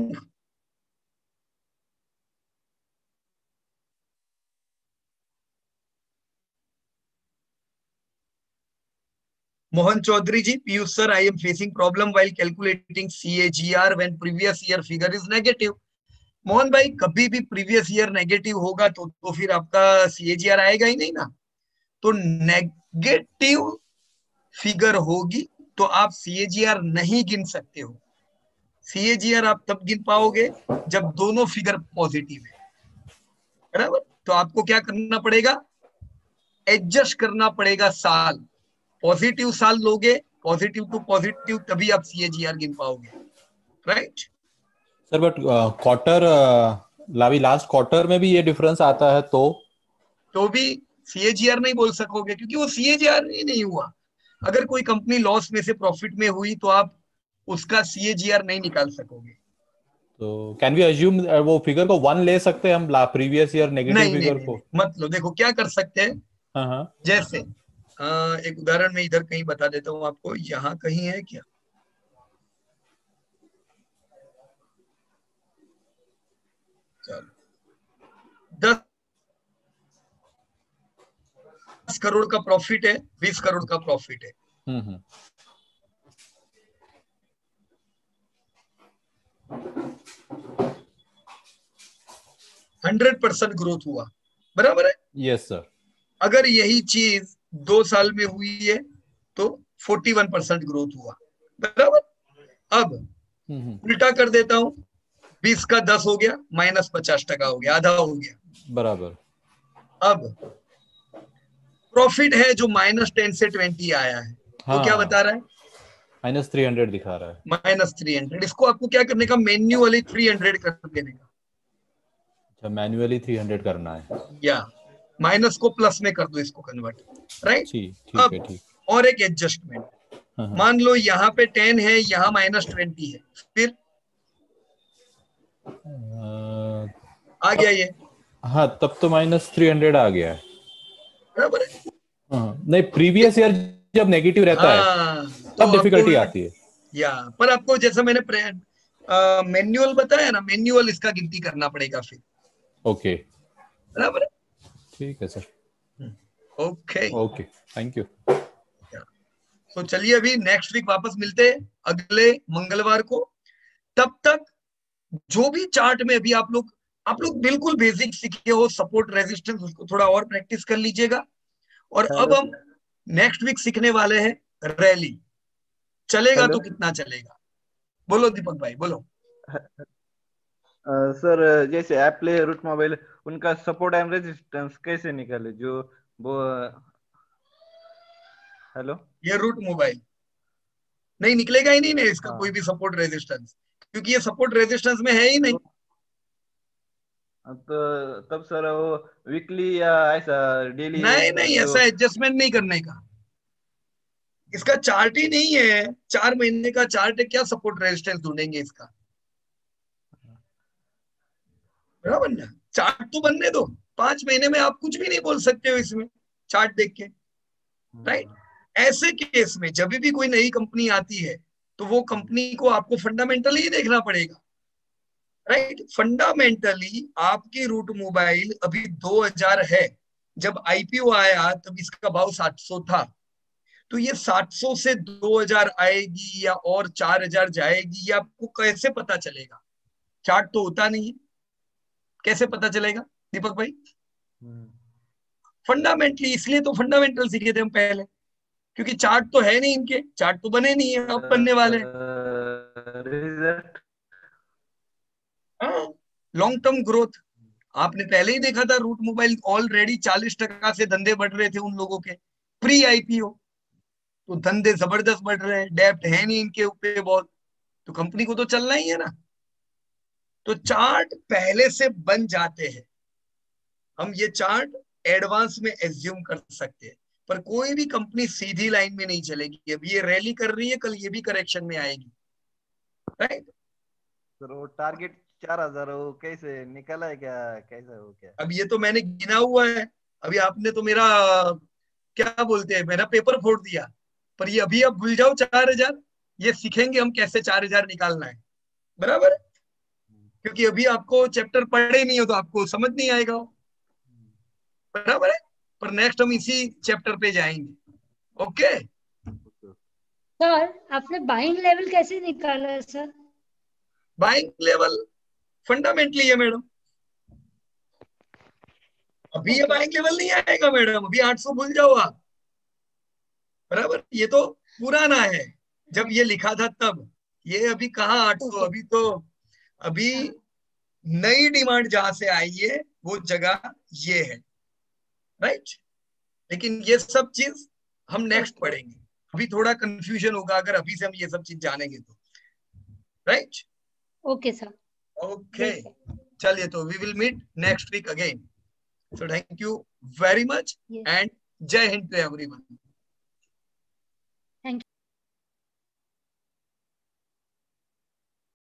Mohan Chaudhary ji, Piyush sir, I am facing problem while calculating CAGR when previous year figure is negative. Mohan भाई, कभी भी प्रीवियस ईयर नेगेटिव होगा तो फिर आपका सीएजीआर आएगा ही नहीं ना, तो नेगेटिव फिगर होगी तो आप सीएजीआर नहीं गिन सकते हो। सीएजीआर आप तब गिन पाओगे जब दोनों फिगर पॉजिटिव है, बराबर। तो आपको क्या करना पड़ेगा, एडजस्ट करना पड़ेगा साल, पॉजिटिव साल लोगे, पॉजिटिव टू पॉजिटिव, तभी आप सीएजीआर गिन पाओगे, right. Sir but quarter last quarter में भी ये डिफरेंस आता है तो भी सीएजीआर नहीं बोल सकोगे, क्योंकि वो सीएजीआर ही नहीं हुआ। अगर कोई कंपनी लॉस में से प्रॉफिट में हुई तो आप उसका सीएजीआर नहीं निकाल सकोगे। तो कैन वी अज्यूम वो फिगर को 1 ले सकते हैं हम, प्रीवियस ईयर नेगेटिव फिगर को? मतलब देखो क्या कर सकते हैं, हाँ। जैसे एक उदाहरण में इधर कहीं बता देता हूं आपको, यहाँ कहीं है क्या, चलो 10 करोड़ का प्रॉफिट है, 20 करोड़ का प्रॉफिट है, 100% ग्रोथ हुआ, बराबर है। Yes sir. अगर यही चीज 2 साल में हुई है तो 41% ग्रोथ हुआ, बराबर। अब उल्टा कर देता हूं, 20 का 10 हो गया, -50% हो गया, आधा हो गया, बराबर। अब प्रॉफिट है जो -10 से 20 आया है, तो क्या बता रहा है, -300 दिखा रहा है, -300। इसको आपको क्या करने का, मैन्युअली 300 कर देने का। अच्छा, मैन्युअली 300 करना है, या माइनस को प्लस में कर दो, इसको कन्वर्ट, राइट। ठीक है, ठीक। और एक एडजस्टमेंट, मान लो यहाँ पे 10 है, यहाँ -20 है, फिर आ गया ये, हाँ, तब तो -300 आ गया है, बराबर है। नहीं, प्रीवियस ईयर जब नेगेटिव रहता है तब डिफिकल्टी आती है। या पर आपको जैसा मैंने मैन्युअल बताया ना, मैन्युअल इसका गिनती करना पड़ेगा फिर, ओके, बराबर है। ठीक है सर। Okay, thank you. तो चलिए अभी नेक्स्ट वीक वापस मिलते हैं, अगले मंगलवार को। तब तक जो भी चार्ट में अभी आप लोग बिल्कुल बेसिक सीखे हो, सपोर्ट रेजिस्टेंस, उसको थोड़ा और प्रैक्टिस कर लीजिएगा। और अब हम नेक्स्ट वीक सीखने वाले हैं रैली, चलेगा तो कितना चलेगा, बोलो दीपक भाई, बोलो। सर जैसे एप्ले रूट मोबाइल उनका सपोर्ट एंड रेजिस्टेंस कैसे निकाले जो वो हेलो ये रूट मोबाइल नहीं निकलेगा ही नहीं ना इसका हाँ कोई भी सपोर्ट रेजिस्टेंस, क्योंकि ये सपोर्ट रेजिस्टेंस में है ही नहीं। तो तब सर वो वीकली या ऐसा डेली नहीं नहीं, जो ऐसा एडजस्टमेंट नहीं करने का, इसका चार्ट ही नहीं है, 4 महीने का चार्ट है, क्या सपोर्ट रेजिस्टेंस ढूंढेंगे इसका, बराबर ना। चार्ट तो बनने दो, 5 महीने में आप कुछ भी नहीं बोल सकते हो इसमें चार्ट देख के, राइट। ऐसे केस में जब भी कोई नई कंपनी आती है तो वो कंपनी को आपको फंडामेंटली ही देखना पड़ेगा, राइट। फंडामेंटली आपकी रूट मोबाइल अभी 2000 है, जब आईपीओ आया तब इसका भाव 700 था, तो ये 700 से 2000 आएगी या और 4000 जाएगी, ये आपको कैसे पता चलेगा? चार्ट तो होता नहीं है, कैसे पता चलेगा दीपक भाई? फंडामेंटली, इसलिए तो फंडामेंटल सीखे थे हम पहले, क्योंकि चार्ट तो है नहीं, इनके चार्ट तो बने नहीं है, अब बनने वाले हैं। रिजल्ट लॉन्ग टर्म ग्रोथ आपने पहले ही देखा था, रूट मोबाइल ऑलरेडी 40% से धंधे बढ़ रहे थे उन लोगों के प्री आईपीओ, तो धंधे जबरदस्त बढ़ रहे हैं, डेप्ट है नहीं इनके ऊपर बहुत, तो कंपनी को तो चलना ही है ना। तो चार्ट पहले से बन जाते हैं, हम ये चार्ट एडवांस में एज्यूम कर सकते हैं, पर कोई भी कंपनी सीधी लाइन में नहीं चलेगी। अब ये रैली कर रही है, कल ये भी करेक्शन में आएगी, राइट। सर वो टारगेट 4000 वो कैसे निकला है क्या कैसा हो क्या अब ये तो मैंने गिना हुआ है, अभी आपने तो मेरा क्या बोलते हैं, मेरा पेपर फोड़ दिया, पर ये अभी आप भूल जाओ 4000, ये सीखेंगे हम कैसे 4000 निकालना है, बराबर है? क्योंकि अभी आपको चैप्टर पढ़े नहीं हो तो आपको समझ नहीं आएगा, बराबर है। पर नेक्स्ट हम इसी चैप्टर पे जाएंगे, ओके। सर आपने बाइंग लेवल कैसे निकाला सर? बाइंग लेवल फंडामेंटली है मैडम, अभी ये बाइंग लेवल नहीं आएगा मैडम, अभी 800 भूल जाओ आप, बराबर। ये तो पुराना है, जब ये लिखा था तब, ये अभी कहाँ 800, अभी तो अभी नई डिमांड जहां से आई है वो जगह ये है, राइट। लेकिन ये सब चीज हम नेक्स्ट पढ़ेंगे, अभी थोड़ा कंफ्यूजन होगा अगर अभी से हम ये सब चीज जानेंगे तो, राइट। Okay sir. ओके, चलिए, तो we will meet next week again, so thank you very much and Jai Hind to everyone.